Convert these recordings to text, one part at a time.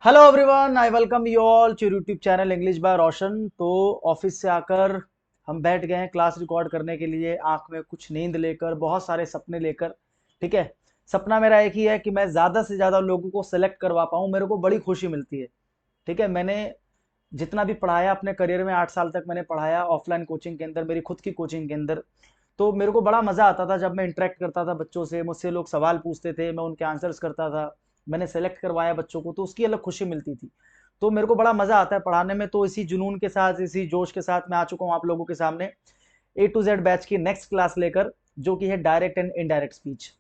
Hello everyone, I welcome you all to YouTube channel English by Roshan. तो office से आकर हम बैठ गए हैं क्लास रिकॉर्ड करने के लिए, आंख में कुछ नींद लेकर, बहुत सारे सपने लेकर। ठीक है। सपना मेरा एक ही है कि मैं ज़्यादा से ज़्यादा लोगों को सेलेक्ट करवा पाऊँ, मेरे को बड़ी खुशी मिलती है। ठीक है। मैंने जितना भी पढ़ाया अपने करियर में, 8 साल तक मैंने पढ़ाया ऑफलाइन कोचिंग के अंदर, मेरी खुद की कोचिंग के अंदर। तो मेरे को बड़ा मज़ा आता था जब मैं इंटरेक्ट करता था बच्चों से, मुझसे लोग सवाल पूछते थे, मैं उनके आंसर्स करता था। मैंने सेलेक्ट करवाया बच्चों को तो उसकी अलग खुशी मिलती थी। तो मेरे को बड़ा मज़ा आता है पढ़ाने में। तो इसी जुनून के साथ, इसी जोश के साथ मैं आ चुका हूँ आप लोगों के सामने A to Z बैच की नेक्स्ट क्लास लेकर, जो कि है डायरेक्ट एंड इनडायरेक्ट स्पीच।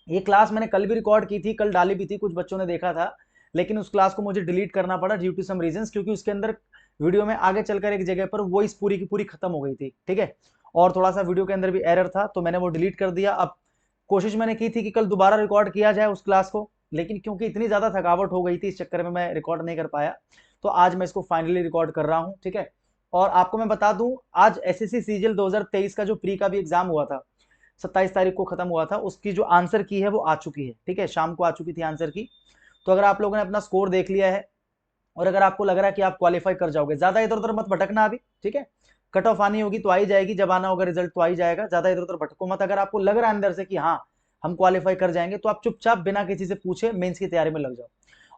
ये क्लास मैंने कल भी रिकॉर्ड की थी, कल डाली भी थी, कुछ बच्चों ने देखा था। लेकिन उस क्लास को मुझे डिलीट करना पड़ा ड्यू टू सम रीजंस, क्योंकि उसके अंदर वीडियो में आगे चलकर एक जगह पर वो इस पूरी की पूरी खत्म हो गई थी। ठीक है। और थोड़ा सा वीडियो के अंदर भी एरर था तो मैंने वो डिलीट कर दिया। अब कोशिश मैंने की थी कि कल दोबारा रिकॉर्ड किया जाए उस क्लास को, लेकिन क्योंकि इतनी ज़्यादा थकावट हो गई थी इस चक्कर में मैं रिकॉर्ड नहीं कर पाया। तो आज मैं इसको फाइनली रिकॉर्ड कर रहा हूँ। ठीक है। और आपको मैं बता दूं, आज एसएससी सीजीएल 2023 का जो प्री का भी एग्जाम हुआ था, 27 तारीख को खत्म हुआ था, उसकी जो आंसर की है वो आ चुकी है। ठीक है। शाम को आ चुकी थी आंसर की। तो अगर आप लोगों ने अपना स्कोर देख लिया है और अगर आपको लग रहा है कि आप क्वालिफाई कर जाओगे, ज्यादा इधर उधर मत भटकना अभी। ठीक है। कट ऑफ आनी होगी तो आई जाएगी, जब आना होगा रिजल्ट तो आई जाएगा, ज्यादा इधर उधर भटको मत। अगर आपको लग रहा है अंदर से कि हाँ हम क्वालिफाई कर जाएंगे, तो आप चुपचाप बिना किसी से पूछे मेंस की तैयारी में लग जाओ।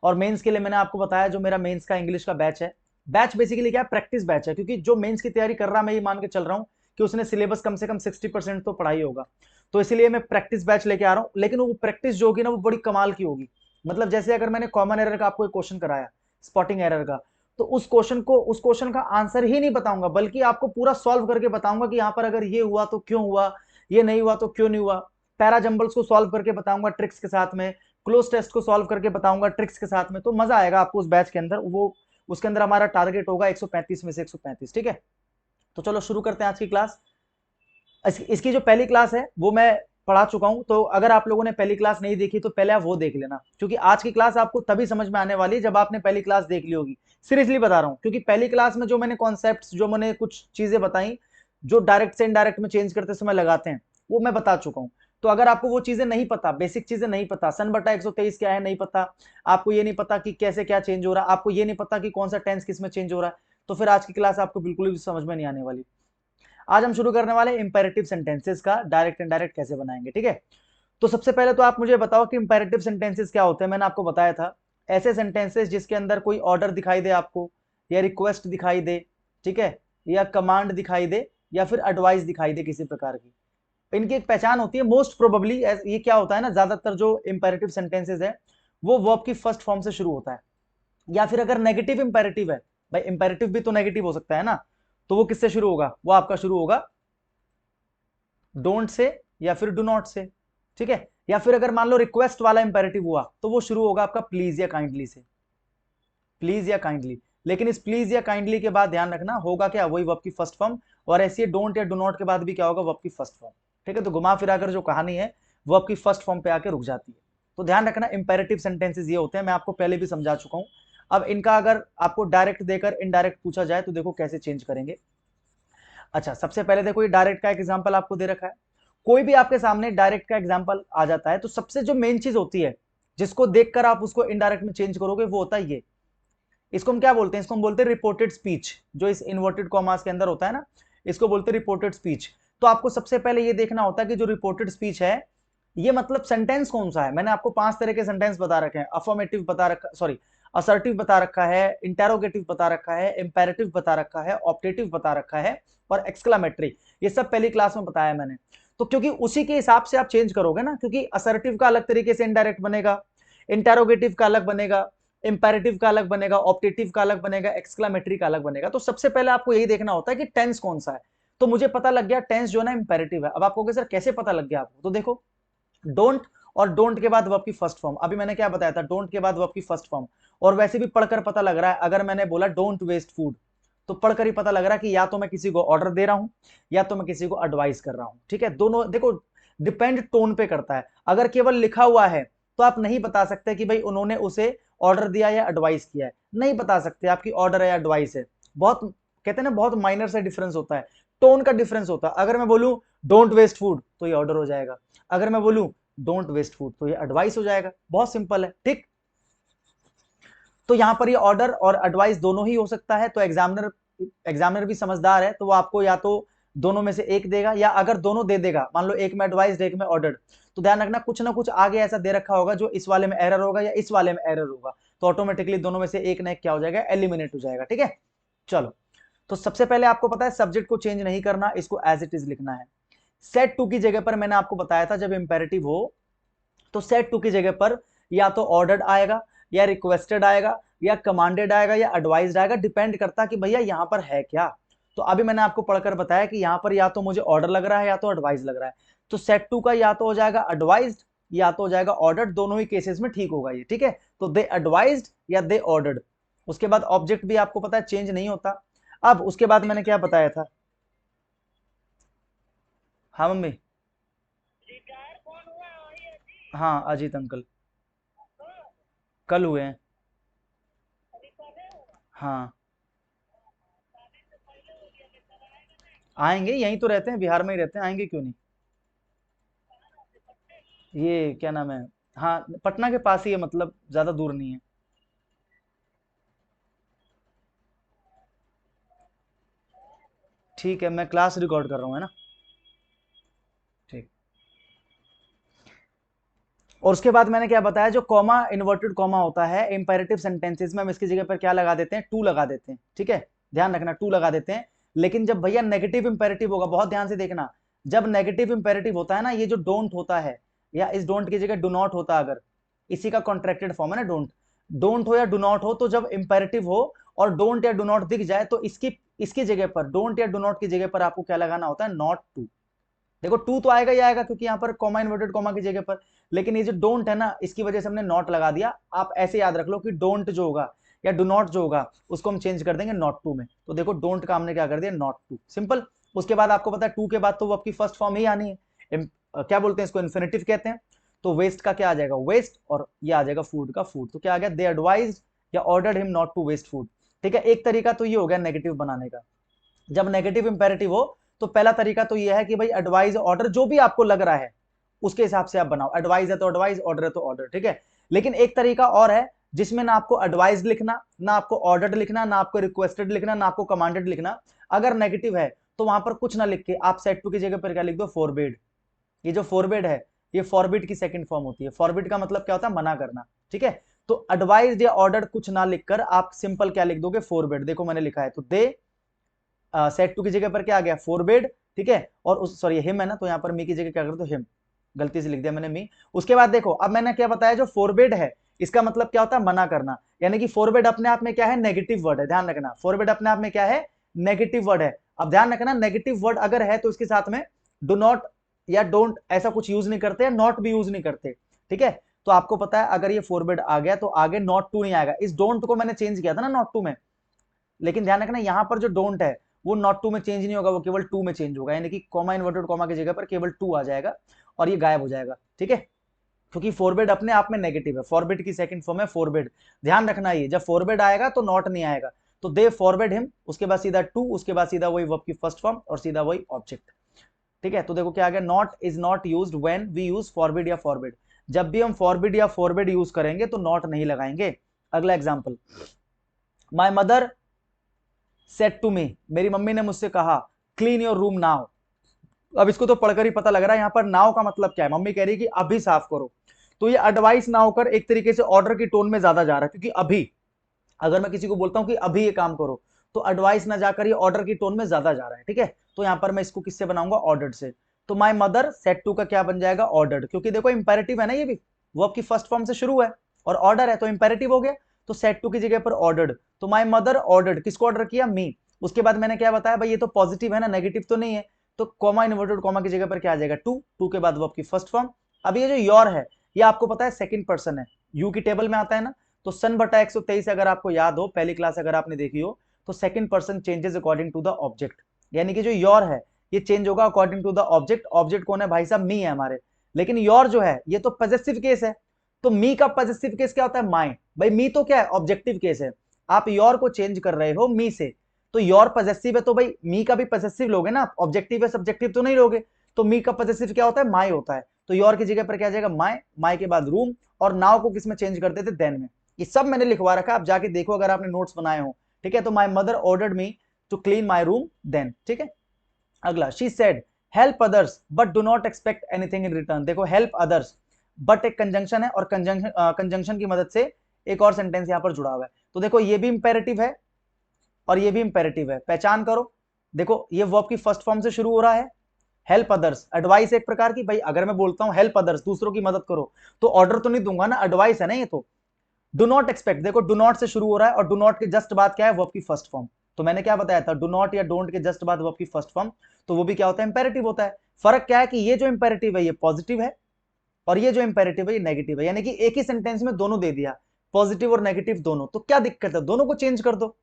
और मेंस के लिए मैंने आपको बताया, जो मेरा मेंस का इंग्लिश का बैच है, बैच बेसिकली क्या है, प्रैक्टिस बैच है। क्योंकि जो मेंस की तैयारी कर रहा मैं ये मान के चल रहा हूँ कि उसने सिलेबस कम से कम 60% तो पढ़ाई होगा। तो इसलिए मैं प्रैक्टिस बैच लेके आ रहा हूँ, लेकिन वो प्रैक्टिस जो होगी ना वो बड़ी कमाल की होगी। मतलब जैसे अगर मैंने कॉमन एरर का आपको एक क्वेश्चन कराया, स्पॉटिंग एरर का, तो उस क्वेश्चन का आंसर ही नहीं बताऊंगा, बल्कि आपको पूरा सॉल्व करके बताऊंगा कि यहां पर अगर ये हुआ तो क्यों हुआ, ये नहीं हुआ तो क्यों नहीं हुआ। पैरा जंबल्स को सॉल्व करके बताऊंगा ट्रिक्स के साथ में, क्लोज टेस्ट को सॉल्व करके बताऊंगा ट्रिक्स के साथ में। तो मजा आएगा आपको उस बैच के अंदर। वो उसके अंदर हमारा टारगेट होगा 135 में से 135। ठीक है। तो चलो शुरू करते हैं आज की क्लास। इसकी जो पहली क्लास है वो मैं पढ़ा चुका हूं, तो अगर आप लोगों ने पहली क्लास नहीं देखी तो पहले आप वो देख लेना, क्योंकि आज की क्लास आपको तभी समझ में आने वाली है जब आपने पहली क्लास देख ली होगी। सीरियसली बता रहा हूं, क्योंकि पहली क्लास में जो मैंने कॉन्सेप्ट्स, जो मैंने कुछ चीजें बताई, जो डायरेक्ट से इनडायरेक्ट में चेंज करते समय लगाते हैं, वो मैं बता चुका हूं। तो अगर आपको वो चीजें नहीं पता, बेसिक चीजें नहीं पता, सन बटा 123 क्या है नहीं पता, आपको ये नहीं पता कि कैसे क्या चेंज हो रहा है, आपको ये नहीं पता कि कौन सा टेंस किस में चेंज हो रहा है, तो फिर आज की क्लास आपको बिल्कुल भी समझ में नहीं आने वाली। आज हम शुरू करने वाले इंपेरेटिव सेंटेंसेस का डायरेक्ट इनडायरेक्ट कैसे बनाएंगे। ठीक है। तो सबसे पहले तो आप मुझे बताओ कि इंपेरेटिव सेंटेंसेस क्या होते हैं। मैंने आपको बताया था, ऐसे सेंटेंसेस जिसके अंदर कोई ऑर्डर दिखाई दे आपको, या रिक्वेस्ट दिखाई दे, ठीक है, या कमांड दिखाई दे, या फिर एडवाइस दिखाई दे किसी प्रकार की। इनकी एक पहचान होती है, मोस्ट प्रोबेबली ये क्या होता है ना, ज्यादातर जो इंपेरेटिव सेंटेंसेस है वो वर्ब की फर्स्ट फॉर्म से शुरू होता है। या फिर अगर नेगेटिव इंपेरेटिव है, भाई इंपेरेटिव भी तो नेगेटिव हो सकता है ना, तो वो किससे शुरू होगा, वो आपका शुरू होगा डोंट से या फिर डू नॉट से। ठीक है। या फिर अगर मान लो रिक्वेस्ट वाला इंपेरेटिव हुआ तो वो शुरू होगा आपका प्लीज या काइंडली से, प्लीज या काइंडली। लेकिन इस प्लीज या काइंडली के बाद ध्यान रखना होगा क्या, वही वर्ब की फर्स्ट फॉर्म। और ऐसे डोंट या डू नॉट के बाद भी क्या होगा, वर्ब की फर्स्ट फॉर्म। ठीक है। तो घुमा फिरा कर जो कहानी है वर्ब की फर्स्ट फॉर्म पे आके रुक जाती है। तो ध्यान रखना, इंपेरेटिव सेंटेंसेस ये होते हैं, मैं आपको पहले भी समझा चुका हूं। अब इनका अगर आपको डायरेक्ट देकर इनडायरेक्ट पूछा जाए तो देखो कैसे चेंज करेंगे। अच्छा, सबसे पहले देखो ये डायरेक्ट का एक एग्जांपल आपको दे रखा है। कोई भी आपके सामने डायरेक्ट का एग्जांपल आ जाता है तो सबसे जो मेन चीज होती है जिसको देखकर आप उसको इनडायरेक्ट में चेंज करोगे, वो होता है ये। इसको हम क्या बोलते हैं, इसको हम बोलते हैं रिपोर्टेड स्पीच। जो इस इन्वर्टेड कॉमास के अंदर होता है ना, इसको बोलते हैं रिपोर्टेड स्पीच। तो आपको सबसे पहले ये देखना होता है कि जो रिपोर्टेड स्पीच है, ये मतलब सेंटेंस कौन सा है। मैंने आपको 5 तरह के सेंटेंस बता रखे हैं। अफर्मेटिव बता रखा, सॉरी, असर्टिव बता रखा है, इंटेरोगेटिव बता रखा है, इंपेरेटिव बता रखा है, ऑप्टेटिव बता रखा है, और एक्सक्लामेटरी। ये सब पहली क्लास में बताया मैंने। तो क्योंकि उसी के हिसाब से आप चेंज करोगे ना, क्योंकि असर्टिव का अलग तरीके से इनडायरेक्ट बनेगा, इंटेरोगेटिव का अलग बनेगा, इंपेरेटिव का अलग बनेगा, ऑप्टेटिव का अलग बनेगा, एक्सक्लामेटरी का अलग बनेगा। तो सबसे पहले आपको यही देखना होता है कि टेंस कौन सा है। तो मुझे पता लग गया टेंस जो है ना इंपेरेटिव है। अब आपको सर कैसे पता लग गया आपको, तो देखो, डोंट और डोंट के बाद वर्ब की फर्स्ट फॉर्म, अभी मैंने क्या बताया था, डोंट के बाद वर्ब की फर्स्ट फॉर्म। और वैसे भी पढ़कर पता लग रहा है, अगर मैंने बोला डोंट वेस्ट फूड, तो पढ़कर ही पता लग रहा है कि या तो मैं किसी को ऑर्डर दे रहा हूं या तो मैं किसी को एडवाइस कर रहा हूं। ठीक है। दोनों देखो, डिपेंड टोन पे करता है। अगर केवल लिखा हुआ है तो आप नहीं बता सकते कि भाई उन्होंने उसे ऑर्डर दिया या एडवाइस किया है, नहीं बता सकते आपकी ऑर्डर है या एडवाइस है। बहुत कहते हैं ना, बहुत माइनर से डिफरेंस होता है, टोन का डिफरेंस होता है। अगर मैं बोलूं डोंट वेस्ट फूड तो ये ऑर्डर हो जाएगा, अगर मैं बोलूं डोंट वेस्ट फूड तो ये एडवाइस हो जाएगा। बहुत सिंपल है। ठीक। तो यहां पर ये ऑर्डर और एडवाइस दोनों ही हो सकता है। तो एग्जामिनर भी समझदार है, तो वो आपको या तो दोनों में से एक देगा, या अगर दोनों दे देगा, मान लो एक में एडवाइस एक में ऑर्डर, तो ध्यान रखना कुछ ना कुछ आगे ऐसा दे रखा होगा जो इस वाले में एरर होगा या इस वाले में एरर होगा, तो ऑटोमेटिकली दोनों में से एक ना एक क्या हो जाएगा, एलिमिनेट हो जाएगा। ठीक है, चलो। तो सबसे पहले आपको पता है सब्जेक्ट को चेंज नहीं करना, इसको एज इट इज लिखना है। सेट टू की जगह पर मैंने आपको बताया था जब इंपेरेटिव हो तो सेट टू की जगह पर या तो ऑर्डर्ड आएगा, या रिक्वेस्टेड आएगा, या कमांडेड आएगा, या एडवाइज्ड आएगा, डिपेंड करता कि भैया यहां पर है क्या। तो अभी मैंने आपको पढ़कर बताया कि यहां पर या तो मुझे ऑर्डर लग रहा है या तो एडवाइज लग रहा है। तो सेट टू का या तो हो जाएगा एडवाइज्ड या तो हो जाएगा ऑर्डर्ड, दोनों ही केसेस में ठीक होगा ये। ठीक है, तो दे एडवाइज्ड या दे ऑर्डर्ड। उसके बाद ऑब्जेक्ट भी आपको पता है चेंज नहीं होता। अब उसके बाद मैंने क्या बताया था, हाँ मम्मी, हाँ अजीत अंकल कल हुए हैं। हाँ आएंगे, यहीं तो रहते हैं, बिहार में ही रहते हैं, आएंगे क्यों नहीं। ये क्या नाम है, हाँ पटना के पास ही है, मतलब ज्यादा दूर नहीं है। ठीक है, मैं क्लास रिकॉर्ड कर रहा हूँ, है ना। ठीक। और उसके बाद मैंने क्या बताया, जो कॉमा इन्वर्टेड कॉमा होता है इंपेरेटिव सेंटेंसेस में, हम इसकी जगह पर क्या लगा देते हैं, टू लगा देते हैं। ठीक है, ध्यान रखना टू लगा देते हैं। लेकिन जब भैया नेगेटिव इंपेरेटिव होगा, बहुत ध्यान से देखना, जब नेगेटिव इंपेरेटिव होता है ना, ये जो डोंट होता है, या इस डोंट की जगह डू नॉट होता, अगर इसी का कॉन्ट्रैक्टेड फॉर्म है ना डोंट, डोंट हो या डू नॉट हो, तो जब इंपेरेटिव हो और डोंट या डू नॉट दिख जाए, तो इसकी इसकी जगह पर, डोंट या डू नॉट की जगह पर आपको क्या लगाना होता है, नॉट टू। देखो टू तो आएगा ही आएगा क्योंकि यहाँ पर कॉमा इन्वर्टेड कॉमा की जगह पर, लेकिन ये जो डोंट है ना, इसकी वजह से हमने नॉट लगा दिया। आप ऐसे याद रख लो कि डोंट जो होगा या डू नॉट जो होगा उसको हम चेंज कर देंगे नॉट टू में। तो देखो डोंट का हमने क्या कर दिया, नॉट टू, सिंपल। उसके बाद आपको पता है टू के बाद तो वो आपकी फर्स्ट फॉर्म ही आनी है, क्या बोलते हैं इसको, इन्फिनेटिव कहते हैं। तो वेस्ट का क्या आ जाएगा, वेस्ट, और ये आ जाएगा फूड का फूड। तो क्या आ गया, दे एडवाइज या ordered him not to waste food. ठीक है, एक तरीका तो ये हो गया नेगेटिव बनाने का। जब नेगेटिव इंपेरेटिव हो तो पहला तरीका तो ये है कि भाई एडवाइज ऑर्डर जो भी आपको लग रहा है उसके हिसाब से आप बनाओ, एडवाइज है तो एडवाइज, ऑर्डर है तो ऑर्डर। ठीक है, लेकिन एक तरीका और है जिसमें ना आपको एडवाइज लिखना, ना आपको ऑर्डर्ड लिखना, ना आपको रिक्वेस्टेड लिखना, ना आपको कमांडेड लिखना। अगर नेगेटिव है तो वहां पर कुछ ना लिख के आप सेट टू की जगह पर क्या लिख दो, फॉरबिड। ये जो फॉरबिड है, ये फॉरबिड की सेकंड फॉर्म होती है। फॉरबिड का मतलब क्या होता है, मना करना। ठीक है, तो एडवाइज या ऑर्डर कुछ ना लिखकर आप सिंपल क्या लिख दोगे, फॉरबिड। देखो मैंने लिखा है, तो दे सेट टू की जगह पर क्या आ गया, फोरबिड। ठीक है, और उस सॉरी हिम है ना, तो यहाँ पर मी की जगह क्या कर दो, हिम, गलती से लिख दिया मैंने मी। उसके बाद देखो अब मैंने क्या बताया, जो फोरबिड है इसका मतलब क्या होता है, मना करना। यानी कि फोरबिड अपने आप में क्या है, नेगेटिव वर्ड है, ध्यान रखना। फोरबिड अपने आप में क्या है, नेगेटिव वर्ड है। अब ध्यान रखना, नेगेटिव वर्ड अगर है तो इसके साथ में डू नॉट या डोंट ऐसा कुछ यूज नहीं करते, नॉट भी यूज नहीं करते। ठीक है, तो आपको पता है अगर ये फोरबिड आ गया तो आगे नॉट टू नहीं आएगा। इस डोंट को मैंने चेंज किया था ना नॉट टू में, लेकिन ध्यान रखना यहां पर जो डोंट है वो नॉट टू में चेंज नहीं होगा, वो केवल टू में चेंज होगा। यानी कि कॉमा इन्वर्टेड कॉमा की जगह पर केवल टू आ जाएगा और ये गायब हो जाएगा। ठीक है, क्योंकि फॉरबिड अपने आप में नेगेटिव है, फॉरबिड की सेकंड फॉर्म है फॉरबिड। ध्यान रखना ये जब फॉरबिड आएगा तो नॉट नहीं आएगा। तो दे फॉरबिड हिम, उसके बाद सीधा टू, उसके बाद सीधा वही वर्ब की फर्स्ट फॉर्म और सीधा वही ऑब्जेक्ट। ठीक है, तो देखो क्या आ गया, not is not used when we use forbid या फॉरबिड। जब भी हम फॉरबिड या फॉरबिड यूज करेंगे तो नॉट नहीं लगाएंगे। अगला example, my mother said to me, मेरी मम्मी ने मुझसे कहा, क्लीन योर रूम नाउ। अब इसको तो पढ़कर ही पता लग रहा है यहाँ पर नाउ का मतलब क्या है, मम्मी कह रही है कि अभी साफ करो। तो ये एडवाइस ना होकर एक तरीके से ऑर्डर की टोन में ज्यादा जा रहा है, क्योंकि अभी अगर मैं किसी को बोलता हूं कि अभी ये काम करो तो एडवाइस ना जाकर ये ऑर्डर की टोन में ज्यादा जा रहा है। ठीक है, तो यहां पर मैं इसको किससे बनाऊंगा, ऑर्डर्ड से। तो माय मदर सेड टू का क्या बन जाएगा, ऑर्डर्ड, क्योंकि देखो इंपेरेटिव है ना, ये भी वो आपकी फर्स्ट फॉर्म से शुरू है और ऑर्डर है तो इंपेरेटिव हो गया। तो सेड टू की जगह पर ऑर्डर्ड, तो माय मदर ऑर्डर्ड, किसको ऑर्डर किया, मी। उसके बाद मैंने क्या बताया, भाई ये तो पॉजिटिव है ना, नेगेटिव तो नहीं है। तो कॉमा इन्वर्टेड कॉमा की जगह पर क्या आ जाएगा, टू, टू के बाद वो आपकी फर्स्ट फॉर्म। अब ये जो योर है ये आपको पता है सेकंड पर्सन है, यू की टेबल में आता है ना। तो सन बटा 123 अगर आपको याद हो, पहली क्लास अगर आपने देखी हो, तो second person changes according to the object. यानी कि जो योर है ये चेंज होगा according to the object. Object कौन है भाई साहब, मी है हमारे। लेकिन योर जो है ये तो पॉजेसिव केस है, तो मी का पॉजेसिव केस क्या होता है, माई। भाई मी तो क्या है, ऑब्जेक्टिव केस है। आप योर को चेंज कर रहे हो मी से, तो योर पॉजेसिव है तो भाई मी का भी पॉजेसिव लोगे ना, ऑब्जेक्टिव है सब्जेक्टिव तो नहीं लोगे। तो मी का पॉजेसिव क्या होता है, माई होता है। तो योर की जगह पर क्या जाएगा, माई, माई के बाद रूम, और नाउ को किस में चेंज कर देते, देन में। ये सब मैंने लिखवा रखा है, आप जाके देखो अगर आपने नोट्स बनाए हो, ठीक है। तो my mother ordered me to clean my room then, ठीक है। अगला, she said help others but do not expect anything in return. देखो हेल्प अदर्स, बट एक कंजंक्शन है और कंजंक्शन की मदद से एक और सेंटेंस यहां पर जुड़ा हुआ है। तो देखो ये भी इंपेरेटिव है और ये भी इंपेरेटिव है, पहचान करो। देखो ये वर्ब की फर्स्ट फॉर्म से शुरू हो रहा है, हेल्प अदर्स, एडवाइस एक प्रकार की, भाई अगर मैं बोलता हूं हेल्प अदर्स, दूसरों की मदद करो, तो ऑर्डर तो नहीं दूंगा ना, एडवाइस है ना ये तो। डू नॉट एक्सपेक्ट, देखो डू नॉट से शुरू हो रहा है और डू नॉट के जस्ट बाद क्या है, वर्ब की फर्स्ट फॉर्म। तो मैंने क्या बताया था, डू नॉट या डोंट के जस्ट बाद वर्ब की फर्स्ट फॉर्म, तो वो भी क्या होता है, इंपेरेटिव होता है। फर्क क्या है कि ये जो इंपेरेटिव है ये पॉजिटिव है और ये जो इंपेरेटिव है ये नेगेटिव है, यानी कि एक ही सेंटेंस में दोनों दे दिया, पॉजिटिव और नेगेटिव दोनों। तो क्या दिक्कत है, दोनों को चेंज कर दो।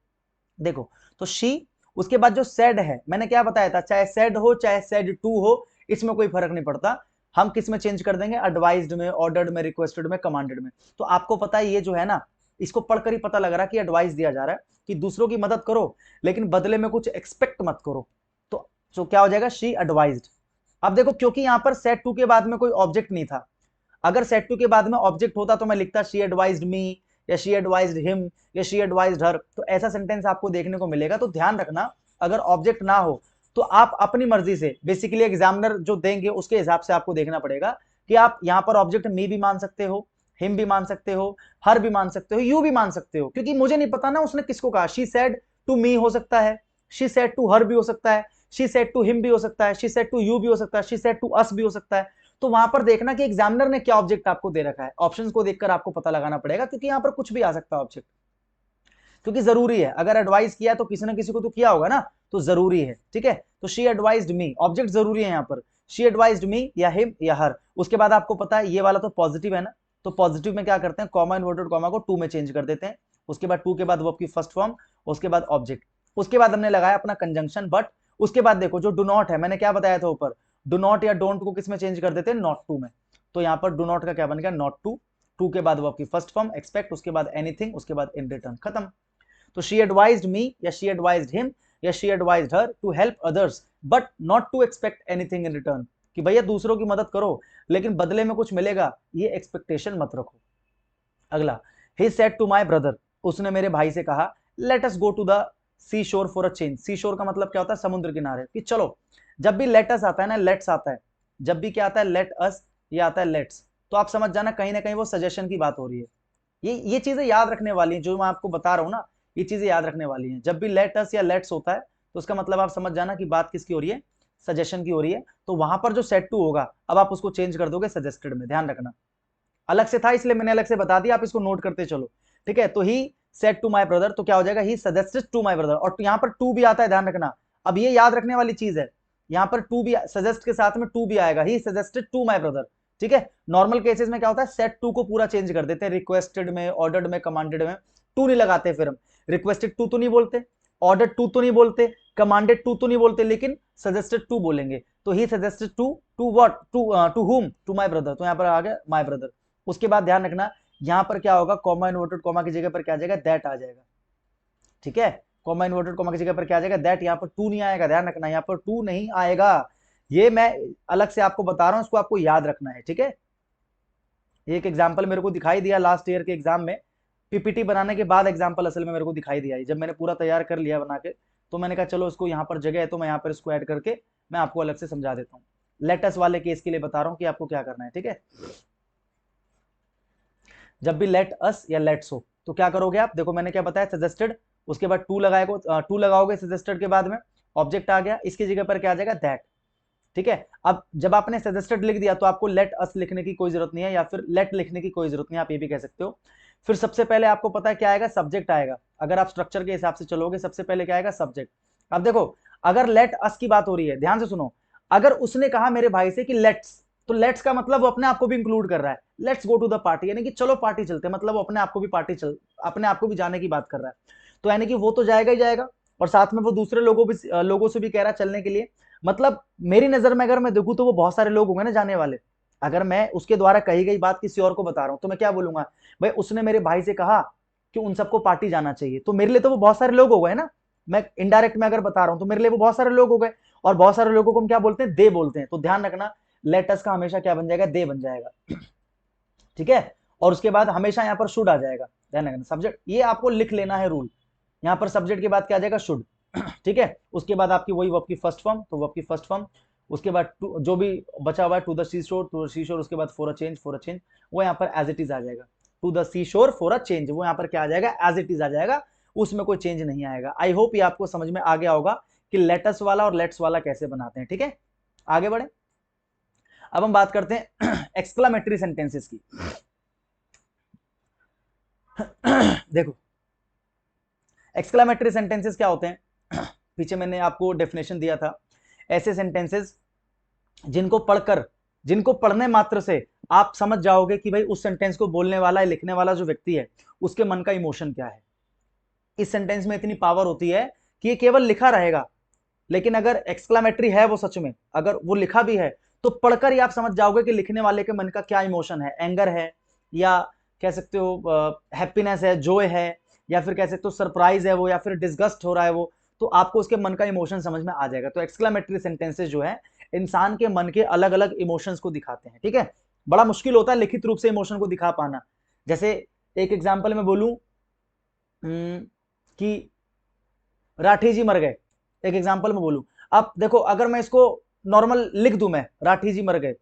देखो तो शी, उसके बाद जो सेड है, मैंने क्या बताया था, चाहे सेड हो चाहे सेड टू हो, इसमें कोई फर्क नहीं पड़ता, हम किस में चेंज कर देंगे, एडवाइज्ड में, ऑर्डर्ड में, रिक्वेस्टेड में, कमांडेड में। तो आपको पता है ये जो है ना, इसको पढ़कर ही पता लग रहा है कि एडवाइस दिया जा रहा है कि दूसरों की मदद करो लेकिन बदले में कुछ एक्सपेक्ट मत करो। तो क्या हो जाएगा, शी एडवाइज्ड। अब देखो क्योंकि यहां पर सेट टू के बाद में कोई ऑब्जेक्ट नहीं था, अगर सेट टू के बाद में ऑब्जेक्ट होता तो मैं लिखता शी एडवाइज्ड मी या शी एडवाइज्ड हिम या शी एडवाइज्ड हर, तो ऐसा सेंटेंस आपको देखने को मिलेगा। तो ध्यान रखना, अगर ऑब्जेक्ट ना हो तो आप अपनी मर्जी से, बेसिकली एग्जामिनर जो देंगे उसके हिसाब से आपको देखना पड़ेगा कि आप यहां पर ऑब्जेक्ट मी भी मान सकते हो, हिम भी मान सकते हो, हर भी मान सकते हो, यू भी मान सकते हो, क्योंकि मुझे नहीं पता ना उसने किसको कहा। शी सेड टू मी हो सकता है, शी सेड टू हर भी हो सकता है, शी सेड टू हिम भी हो सकता है, शी सेड टू यू भी हो सकता है, शी सेड टू अस भी हो सकता है। तो वहां पर देखना कि एग्जामिनर ने क्या ऑब्जेक्ट आपको दे रखा है, ऑप्शंस को देखकर आपको पता लगाना पड़ेगा, क्योंकि यहां पर कुछ भी आ सकता है ऑब्जेक्ट, क्योंकि जरूरी है, अगर एडवाइस किया तो किसी ना किसी को तो किया होगा ना, तो जरूरी है, ठीक है। तो शी एडवाइज्ड मी, ऑब्जेक्ट जरूरी है यहाँ पर, शी एडवाइज्ड मी या हिम या हर। उसके बाद आपको पता है ये वाला तो पॉजिटिव है ना, तो पॉजिटिव में क्या करते हैं, कॉमा इन्वर्टेड कॉमा को टू में चेंज कर देते हैं, उसके बाद टू के बाद वर्ब की फर्स्ट फॉर्म, उसके बाद ऑब्जेक्ट, उसके बाद हमने लगाया अपना कंजंक्शन बट। उसके बाद देखो जो डू नॉट है, मैंने क्या बताया था ऊपर, डू नॉट या डोंट को किस में चेंज कर देते हैं, नॉट टू में। तो यहाँ पर डू नॉट का क्या बन गया, नॉट टू, टू के बाद वर्ब की फर्स्ट फॉर्म, एक्सपेक्ट, उसके बाद एनीथिंग, उसके बाद इन रिटर्न, खत्म। तो शी एडवाइज्ड मी या शी एडवाइज्ड हिम या she advised her to help others but not to expect anything in return, कि भैया दूसरों की मदद करो लेकिन बदले में कुछ मिलेगा, ये एक्सपेक्टेशन मत रखो। अगला, he said to my brother, उसने मेरे भाई से कहा, let us go to the sea shore for a change. सी शोर का मतलब क्या होता है, समुद्र किनारे, कि चलो। जब भी लेट अस आता है ना, लेट्स आता है, जब भी क्या आता है, लेट अस, ये आता है लेट्स, तो आप समझ जाना कहीं ना कहीं वो सजेशन की बात हो रही है। ये चीजें याद रखने वाली हैं, जो मैं आपको बता रहा हूं ना, ये चीजें याद रखने वाली हैं। जब भी लेट अस या लेट्स होता है तो उसका मतलब आप समझ जाना कि बात किसकी हो रही है, सजेशन की हो रही है। तो वहां पर जो सेट टू होगा, अब आप उसको चेंज कर दोगे सजेस्टेड में, ध्यान रखना। अलग से था इसलिए मैंने अलग से बता दिया, आप इसको नोट करते चलो, ठीक है। तो he said to my brother, तो क्या हो जाएगा, he suggested to my brother, और यहाँ पर टू भी आता है, ध्यान रखना। अब ये याद रखने वाली चीज है, यहाँ पर टू भी, सजेस्ट के साथ में टू भी आएगा, he suggested to my brother, ठीक है। नॉर्मल केसेस में क्या होता है, सेट टू को पूरा चेंज कर देते हैं, रिक्वेस्टेड में, ऑर्डर्ड में, कमांडेड में टू नहीं लगाते, फिर हम रिक्वेस्टेड टू तो नहीं बोलते, ऑर्डर्ड टू तो नहीं बोलते, कमांडेड टू तो नहीं बोलते, लेकिन सजेस्टेड टू बोलेंगे। तो he suggested to, to what, to whom, to my brother, तो यहाँ पर आ गया माई ब्रदर। उसके बाद ध्यान रखना, यहां पर क्या होगा, कॉमा इन्वर्टेड कॉमा की जगह पर क्या आ जाएगा, दैट आ जाएगा, ठीक है। कॉमा इन्वर्टेड कॉमा की जगह पर क्या आ जाएगा, दैट, यहाँ पर टू नहीं आएगा, ध्यान रखना, यहाँ पर टू नहीं आएगा। ये मैं अलग से आपको बता रहा हूं, इसको आपको याद रखना है, ठीक है। एक एग्जाम्पल मेरे को दिखाई दिया लास्ट ईयर के एग्जाम में, पीपीटी बनाने के बाद एग्जाम्पल असल में मेरे को दिखाई दिया, जब मैंने पूरा तैयार कर लिया बना के, तो मैंने कहा चलो इसको यहाँ पर जगह है तो मैं यहाँ पर इसको ऐड करके मैं आपको अलग से समझा देता हूँ। लेटस वाले केस के लिए बता रहा हूँ कि आपको क्या करना है, ठीक है। जब भी लेट अस या लेट्स हो तो क्या करोगे आप, देखो मैंने क्या बताया, सजेस्टेड, उसके बाद टू लगाएगा, टू लगाओगे सजेस्टेड के बाद में, ऑब्जेक्ट आ गया, इसकी जगह पर क्या आ जाएगा, दैट, ठीक है। अब जब आपने सजेस्टेड लिख दिया तो आपको लेट अस लिखने की कोई जरूरत नहीं है, या फिर लेट लिखने की कोई जरूरत नहीं है, आप ये भी कह सकते हो। फिर सबसे पहले आपको पता है क्या आएगा, सब्जेक्ट आएगा, अगर आप स्ट्रक्चर के हिसाब से चलोगे सबसे पहले क्या आएगा, सब्जेक्ट। अब देखो अगर लेट अस की बात हो रही है, ध्यान से सुनो, अगर उसने कहा मेरे भाई से कि लेट्स, तो लेट्स का मतलब वो अपने आप को भी इंक्लूड कर रहा है, let's go to the party, यानी कि चलो पार्टी चलते हैं, मतलब वो अपने आप को भी पार्टी चल, अपने आप को भी जाने की बात कर रहा है, तो यानी कि वो तो जाएगा ही जाएगा, और साथ में वो दूसरे लोगों से भी कह रहा है चलने के लिए। मतलब मेरी नजर में अगर मैं देखूं तो वो बहुत सारे लोग होंगे ना जाने वाले, अगर मैं उसके द्वारा कही गई बात किसी और को बता रहा हूं तो मैं क्या बोलूंगा, भाई उसने मेरे भाई से कहा कि उन सबको पार्टी जाना चाहिए, तो मेरे लिए तो वो बहुत सारे लोग हो गए ना, मैं इनडायरेक्ट में अगर बता रहा हूं तो मेरे लिए वो बहुत सारे लोग हो गए, और बहुत सारे लोगों को हम क्या बोलते हैं, दे बोलते हैं। तो ध्यान रखना, लेटस का हमेशा क्या बन जाएगा, दे बन जाएगा, ठीक है। और उसके बाद हमेशा यहाँ पर शुड आ जाएगा, ध्यान रखना सब्जेक्ट, ये आपको लिख लेना है रूल। यहाँ पर सब्जेक्ट के बाद क्या आ जाएगा, शुड। ठीक है, उसके बाद आपकी वही वर्ब की फर्स्ट फॉर्म, तो वर्ब की फर्स्ट फॉर्म, उसके बाद जो भी बचा हुआ है टू द सी शोर, टू द सी शोर, उसके बाद for a change, for a change, वो यहाँ पर एज इट इज आ जाएगा। To the sea shore for a change, वो यहाँ पर क्या आ जाएगा, एज इट इज आ जाएगा, उसमें कोई चेंज नहीं आएगा। आई होप ये आपको समझ में आ गया होगा कि लेटस वाला और लेट्स वाला कैसे बनाते हैं। ठीक है, आगे बढ़े। अब हम बात करते हैं एक्सक्लामेटरी सेंटेंसेस की। देखो एक्सक्लामेटरी सेंटेंसेस क्या होते हैं, पीछे मैंने आपको डेफिनेशन दिया था, ऐसे सेंटेंसेस जिनको पढ़ने मात्र से आप समझ जाओगे कि भाई उस सेंटेंस को बोलने वाला है, लिखने वाला जो व्यक्ति है, उसके मन का इमोशन क्या है। इस सेंटेंस में इतनी पावर होती है कि ये केवल लिखा रहेगा, लेकिन अगर एक्सक्लामेटरी है वो सच में, अगर वो लिखा भी है, तो पढ़कर ही आप समझ जाओगे कि लिखने वाले के मन का क्या इमोशन है, एंगर है, या कह सकते हो हैप्पीनेस है, जॉय है, या फिर कह सकते हो सरप्राइज है वो, या फिर डिस्गस्ट हो रहा है वो, तो आपको उसके मन का इमोशन समझ में आ जाएगा। तो एक्सक्लामेटरी सेंटेंसेस जो है इंसान के मन के अलग अलग इमोशंस को दिखाते हैं। ठीक है, बड़ा मुश्किल होता है लिखित रूप से इमोशन को दिखा पाना। जैसे एक एग्जाम्पल में बोलूं कि राठी जी मर गए, एक एग्जाम्पल में बोलूं, अब देखो अगर मैं इसको नॉर्मल लिख दूं, मैं राठी जी मर गए,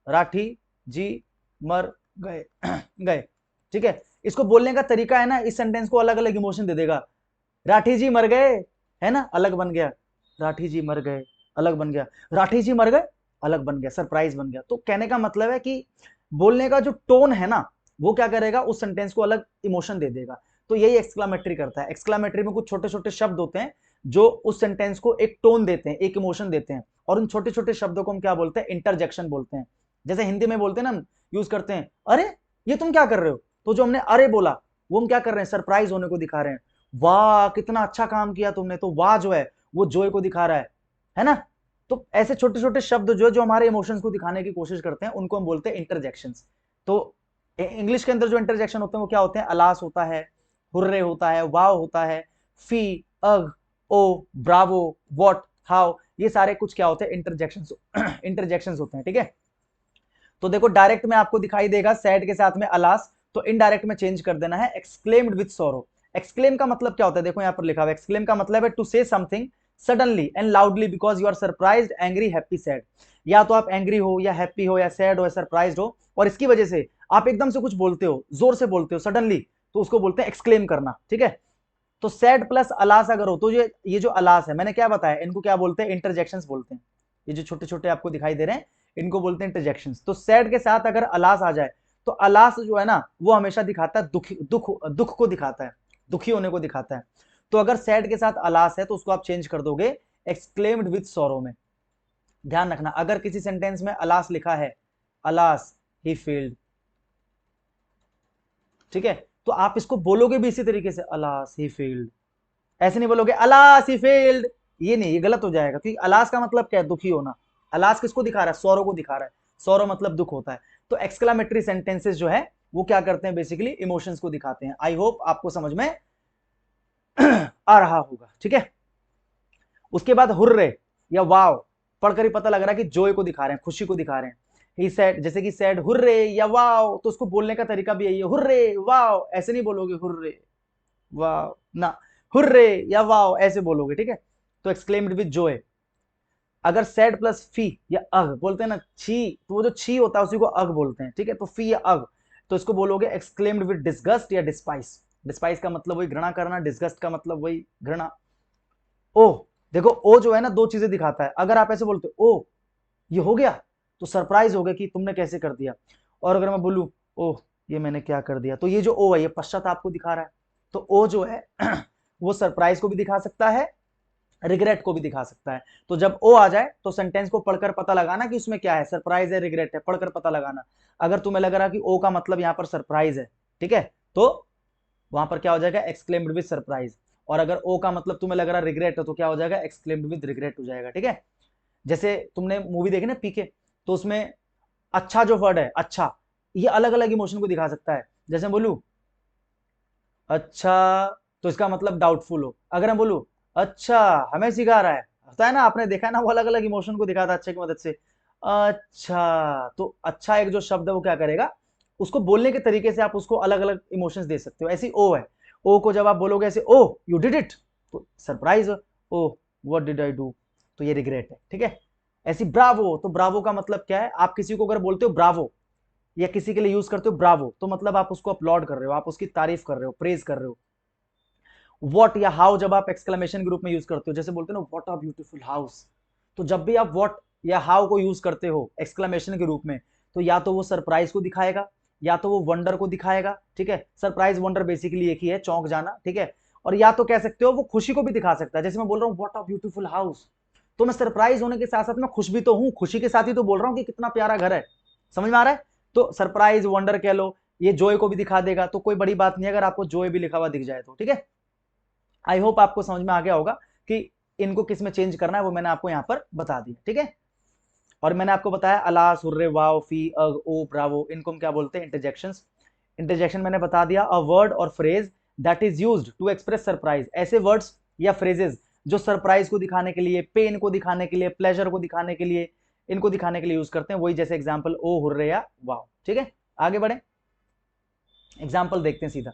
राठी जी मर गए गए, ठीक है, इसको बोलने का तरीका है ना, इस सेंटेंस को अलग अलग इमोशन दे देगा। राठी जी मर गए है ना, अलग बन गया, राठी जी मर गए अलग बन गया, राठी जी मर गए अलग बन गया, सरप्राइज बन गया। तो कहने का मतलब है कि बोलने का जो टोन है ना, वो क्या करेगा, उस सेंटेंस को अलग इमोशन दे देगा। तो यही एक्सक्लामेटरी करता है। एक्सक्लामेटरी में कुछ छोटे छोटे शब्द होते हैं जो उस सेंटेंस को एक टोन देते हैं, एक इमोशन देते हैं, और उन छोटे छोटे शब्दों को हम क्या बोलते हैं, इंटरजेक्शन बोलते हैं। जैसे हिंदी में बोलते हैं ना, हम यूज करते हैं, अरे ये तुम क्या कर रहे हो, तो जो हमने अरे बोला वो हम क्या कर रहे हैं, सरप्राइज होने को दिखा रहे हैं, वाह कितना अच्छा काम किया तुमने, तो वाह जो है वो जॉय को दिखा रहा है ना। तो ऐसे छोटे छोटे शब्द जो हमारे इमोशंस को दिखाने की कोशिश करते हैं, उनको हम बोलते हैं इंटरजेक्शंस। तो इंग्लिश के अंदर जो इंटरजेक्शन होते हैं वो क्या होते हैं, अलास होता है, हुर्रे होता है, वाव होता है, फी, अग, ओ, ब्रावो, व्हाट, हाउ, ये सारे कुछ क्या होते हैं, इंटरजेक्शंस इंटरजेक्शंस होते हैं। ठीक है, तो देखो डायरेक्ट में आपको दिखाई देगा सैड के साथ में अलास, तो इनडायरेक्ट में चेंज कर देना है, एक्सक्लेम्ड विद सोरो। एक्सक्लेम का मतलब क्या होता है, देखो यहां पर लिखा हुआ है, एक्सक्लेम का मतलब है to say something suddenly and loudly because you are surprised, angry, happy, sad. या तो आप एंग्री हो, या हैप्पी हो, या सैड हो, या सरप्राइज्ड हो, और इसकी वजह से आप एकदम से कुछ बोलते हो, जोर से बोलते हो, सडनली, तो उसको बोलते हैं एक्सक्लेम करना। ठीक है, तो सैड प्लस अलास अगर हो, तो ये जो अलास है, मैंने क्या बताया, इनको क्या बोलते हैं, इंटरजेक्शंस बोलते हैं। ये जो छोटे छोटे आपको दिखाई दे रहे हैं, इनको बोलते हैं इंटरजेक्शंस। तो सैड के साथ अगर अलास आ जाए, तो अलास जो है ना, वो हमेशा दिखाता है दुख को दिखाता है, दुखी होने को दिखाता है। तो अगर सैड के साथ अलास है, तो उसको आप चेंज कर दोगे एक्सक्लेम्ड विद सॉरो में। ध्यान रखना, अगर किसी सेंटेंस में अलास लिखा है, अलास ही फेल्ड, ठीक है, तो आप इसको बोलोगे भी इसी तरीके से, अलास ही फेल्ड, ऐसे नहीं बोलोगे अलास ही फेल्ड, ये नहीं, ये गलत हो जाएगा, क्योंकि अलास का मतलब क्या है, दुखी होना। अलास किसको दिखा रहा है, सौरव को दिखा रहा है, सौरव मतलब दुख होता है। तो एक्सक्लामेटरी सेंटेंसेस जो है वो क्या करते हैं, बेसिकली इमोशंस को दिखाते हैं। आई होप आपको समझ में आ रहा होगा। ठीक है, उसके बाद हुर्रे या वाव, पढ़कर ही पता लग रहा है कि जॉय को दिखा रहे हैं, खुशी को दिखा रहे हैं। ही सैड, जैसे कि सैड हुर्रे या वाव, तो उसको बोलने का तरीका भी यही है, हुर्रे वाव, ऐसे नहीं बोलोगे हुर्रे वाव ना, हुर्रे या वाव ऐसे बोलोगे। ठीक है, तो एक्सक्लेम्ड विद जॉय। अगर सैड प्लस फी या अग बोलते हैं ना, छी, तो वो जो छी होता है उसी को अग बोलते हैं। ठीक है, तो फी या अग, तो इसको बोलोगे एक्सक्लेम्ड विद डिस्गस्ट या डिस्पाइस। डिस्पाइस का मतलब वही घृणा करना, डिस्गस्ट का मतलब वही घृणा। ओ, देखो ओ जो है ना, दो चीजें दिखाता है। अगर आप ऐसे बोलते हो ओ ये हो गया, तो सरप्राइज हो गया कि तुमने कैसे कर दिया। और अगर मैं बोलूं ओह ये मैंने क्या कर दिया, तो ये जो ओ है ये पश्चाताप को दिखा रहा है। तो ओ जो है वो सरप्राइज को भी दिखा सकता है, रिग्रेट को भी दिखा सकता है। तो जब ओ आ जाए तो सेंटेंस को पढ़कर पता लगाना कि उसमें क्या है, सरप्राइज है, रिग्रेट है, पढ़कर पता लगाना। अगर तुम्हें लग रहा कि ओ का मतलब यहां पर सरप्राइज है, ठीक है, तो वहां पर क्या हो जाएगा, एक्सक्लेम्ड विद सरप्राइज। और अगर ओ का मतलब तुम्हें लग रहा रिग्रेट है, तो क्या हो जाएगा, एक्सक्लेम्ड विद रिग्रेट हो जाएगा। ठीक है, जैसे तुमने मूवी देखी ना पीके, तो उसमें अच्छा जो वर्ड है, अच्छा, ये अलग अलग इमोशन को दिखा सकता है। जैसे बोलू अच्छा, तो इसका मतलब डाउटफुल हो। अगर मैं बोलू अच्छा हमें सिखा रहा है, होता है ना, आपने देखा है ना, वो अलग अलग इमोशन को दिखाता है अच्छे की मदद से। अच्छा, तो अच्छा एक जो शब्द है वो क्या करेगा, उसको बोलने के तरीके से आप उसको अलग अलग इमोशंस दे सकते हो। ऐसी ओ है, ओ को जब आप बोलोगे ऐसे ओ यू डिड इट, तो surprise, oh what did I do, तो ये रिग्रेट है, ठीक है। ऐसी ब्रावो, तो ब्रावो का मतलब क्या है, आप किसी को अगर बोलते हो ब्रावो या किसी के लिए यूज करते हो ब्रावो, तो मतलब आप उसको अपलॉड कर रहे हो, आप उसकी तारीफ कर रहे हो, प्रेज कर रहे हो। व्हाट या हाउ जब आप एक्सक्लेमेशन के रूप में यूज करते हो, जैसे बोलते हो ना व्हाट अ ब्यूटीफुल हाउस, तो जब भी आप व्हाट या हाउ को यूज करते हो एक्सक्लेमेशन के रूप में, तो या तो वो सरप्राइज को दिखाएगा या तो वो वंडर को दिखाएगा, ठीक है। सरप्राइज वंडर बेसिकली एक ही है, चौंक जाना, ठीक है। और या तो कह सकते हो वो खुशी को भी दिखा सकता है, जैसे मैं बोल रहा हूँ व्हाट अ ब्यूटीफुल हाउस, तो मैं सरप्राइज होने के साथ साथ मैं खुश भी तो हूं, खुशी के साथ ही तो बोल रहा हूं कि कितना प्यारा घर है। समझ में आ रहा है? तो सरप्राइज वंडर कह लो, ये जॉय को भी दिखा देगा, तो कोई बड़ी बात नहीं अगर आपको जॉय भी लिखा हुआ दिख जाए तो, ठीक है। आई होप आपको समझ में आ गया होगा कि इनको किस में चेंज करना है, वो मैंने आपको यहां पर बता दिया, ठीक है। और मैंने आपको बताया अलास, हुर्रे, वाओ, फी, अग, ओ, ब्रावो, इनको हम क्या बोलते हैं, इंटरजेक्शंस। इंटरजेक्शन मैंने बता दिया, अ वर्ड और phrase that is used to express surprise, ऐसे वर्ड्स या फ्रेजेस जो सरप्राइज को दिखाने के लिए, पेन को दिखाने के लिए, प्लेजर को दिखाने के लिए, इनको दिखाने के लिए यूज करते हैं, वही जैसे एग्जांपल ओ, हुर्रे या वाओ, ठीक है। आगे बढ़े, एग्जांपल देखते हैं सीधा।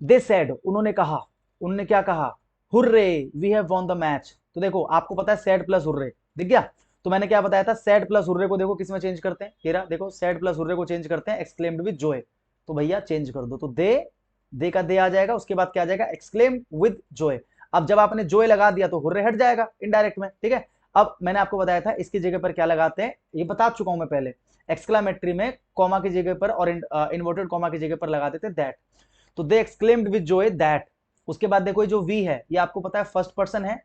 दे सेड, उन्होंने कहा, उन्होंने क्या कहा, hurray we have won the match. तो देखो आपको पता है सेड प्लस हुर्रे, दिख गया। तो मैंने क्या बताया था, सेड प्लस हुर्रे को देखो किस में चेंज करते हैं, तेरा देखो सेड प्लस हुर्रे को चेंज करते हैं एक्सक्लेम्ड विद जॉय, तो भैया चेंज कर दो, तो दे का दे आ जाएगा, उसके बाद क्या आ जाएगा, एक्सक्लेम्ड विद जॉय। अब जब आपने जॉय लगा दिया तो हुर्रे हट जाएगा इनडायरेक्ट में, ठीक है। अब मैंने आपको बताया था इसकी जगह पर क्या लगाते हैं, ये बता चुका हूं मैं पहले, एक्सक्लामेटरी में कॉमा की जगह पर और इन्वर्टेड कॉमा की जगह पर लगाते थे दैट, तो दे एक्सक्लेम्ड विद जॉय दैट। उसके बाद देखो जो वी है ये आपको पता है फर्स्ट पर्सन है,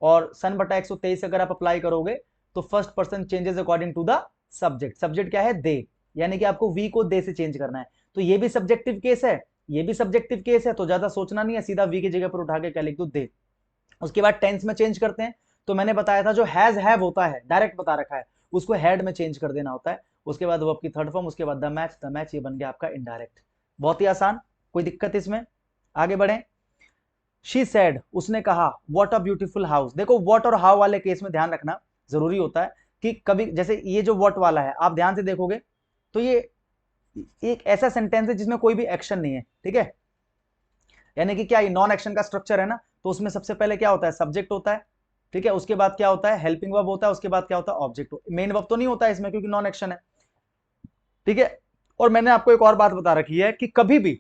और सन बटा 123 अगर आप अप्लाई करोगे तो first person changes according to the subject, subject क्या है, दे, यानी कि आपको वी को दे से चेंज करना है, तो ये भी सब्जेक्टिव केस है, ये भी सब्जेक्टिव केस है, तो ज्यादा सोचना नहीं है, सीधा वी की जगह पर उठा के क्या लिख दो, दे। उसके बाद टेंस में चेंज करते हैं, तो मैंने बताया था जो हैज हैव होता है डायरेक्ट बता रखा है, उसको हैड में चेंज कर देना होता है। उसके बाद वर्ब की थर्ड फॉर्म, उसके बाद द मैच, ये बन गया आपका इनडायरेक्ट। बहुत ही आसान, कोई दिक्कत इसमें? आगे बढ़े। शी सेड, उसने कहा, व्हाट अ ब्यूटीफुल हाउस। देखो व्हाट और हाउ वाले केस में ध्यान रखना जरूरी होता है कि कभी जैसे ये जो व्हाट वाला है आप ध्यान से देखोगे तो ये एक ऐसा सेंटेंस है जिसमें कोई भी एक्शन नहीं है, ठीक है। यानी कि क्या ये नॉन एक्शन का स्ट्रक्चर है ना, तो उसमें सबसे पहले क्या होता है, सब्जेक्ट होता है, ठीक है। उसके बाद क्या होता है, हेल्पिंग वर्ब होता है, उसके बाद क्या होता है, ऑब्जेक्ट। मेन वर्ब तो नहीं होता है इसमें क्योंकि नॉन एक्शन है, ठीक है। और मैंने आपको एक और बात बता रखी है कि कभी भी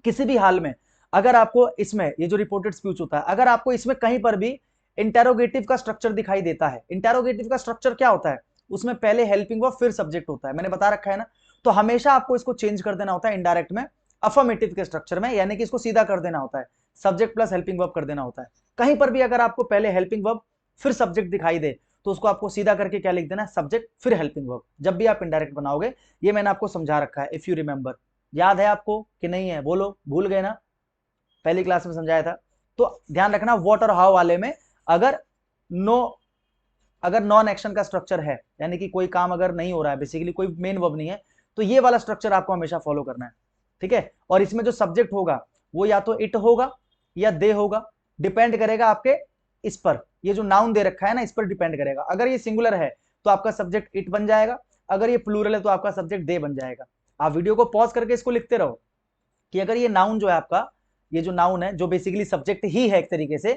किसी भी हाल में अगर आपको इसमें ये जो रिपोर्टेड स्पीच होता है, अगर आपको इसमें कहीं पर भी इंटेरोगेटिव का स्ट्रक्चर दिखाई देता है, इंटेरोगेटिव का स्ट्रक्चर क्या होता है, उसमें पहले हेल्पिंग वर्ब फिर सब्जेक्ट होता है, मैंने बता रखा है ना, तो हमेशा आपको इसको चेंज कर देना होता है इनडायरेक्ट में अफर्मेटिव के स्ट्रक्चर में, यानी कि इसको सीधा कर देना होता है, सब्जेक्ट प्लस हेल्पिंग वर्ब कर देना होता है। कहीं पर भी अगर आपको पहले हेल्पिंग वर्ब फिर सब्जेक्ट दिखाई दे तो उसको आपको सीधा करके क्या लिख देना है, सब्जेक्ट फिर हेल्पिंग वर्ब, जब भी आप इनडायरेक्ट बनाओगे। ये मैंने आपको समझा रखा है, इफ यू रिमेंबर। याद है आपको कि नहीं है, बोलो, भूल गए ना, पहली क्लास में समझाया था। तो ध्यान रखना व्हाट और हाउ वाले में अगर नो अगर नॉन एक्शन का स्ट्रक्चर है, यानी कि कोई काम अगर नहीं हो रहा है, बेसिकली कोई मेन वर्ब नहीं है, तो ये वाला स्ट्रक्चर आपको हमेशा फॉलो करना है, ठीक है। और इसमें जो सब्जेक्ट होगा वो या तो इट होगा या दे होगा, डिपेंड करेगा आपके इस पर, ये जो नाउन दे रखा है ना इस पर डिपेंड करेगा। अगर ये सिंगुलर है तो आपका सब्जेक्ट इट बन जाएगा, अगर ये प्लूरल है तो आपका सब्जेक्ट दे बन जाएगा। आप वीडियो को पॉज करके इसको लिखते रहो कि अगर ये नाउन जो है आपका, ये जो नाउन है जो बेसिकली सब्जेक्ट ही है एक तरीके से,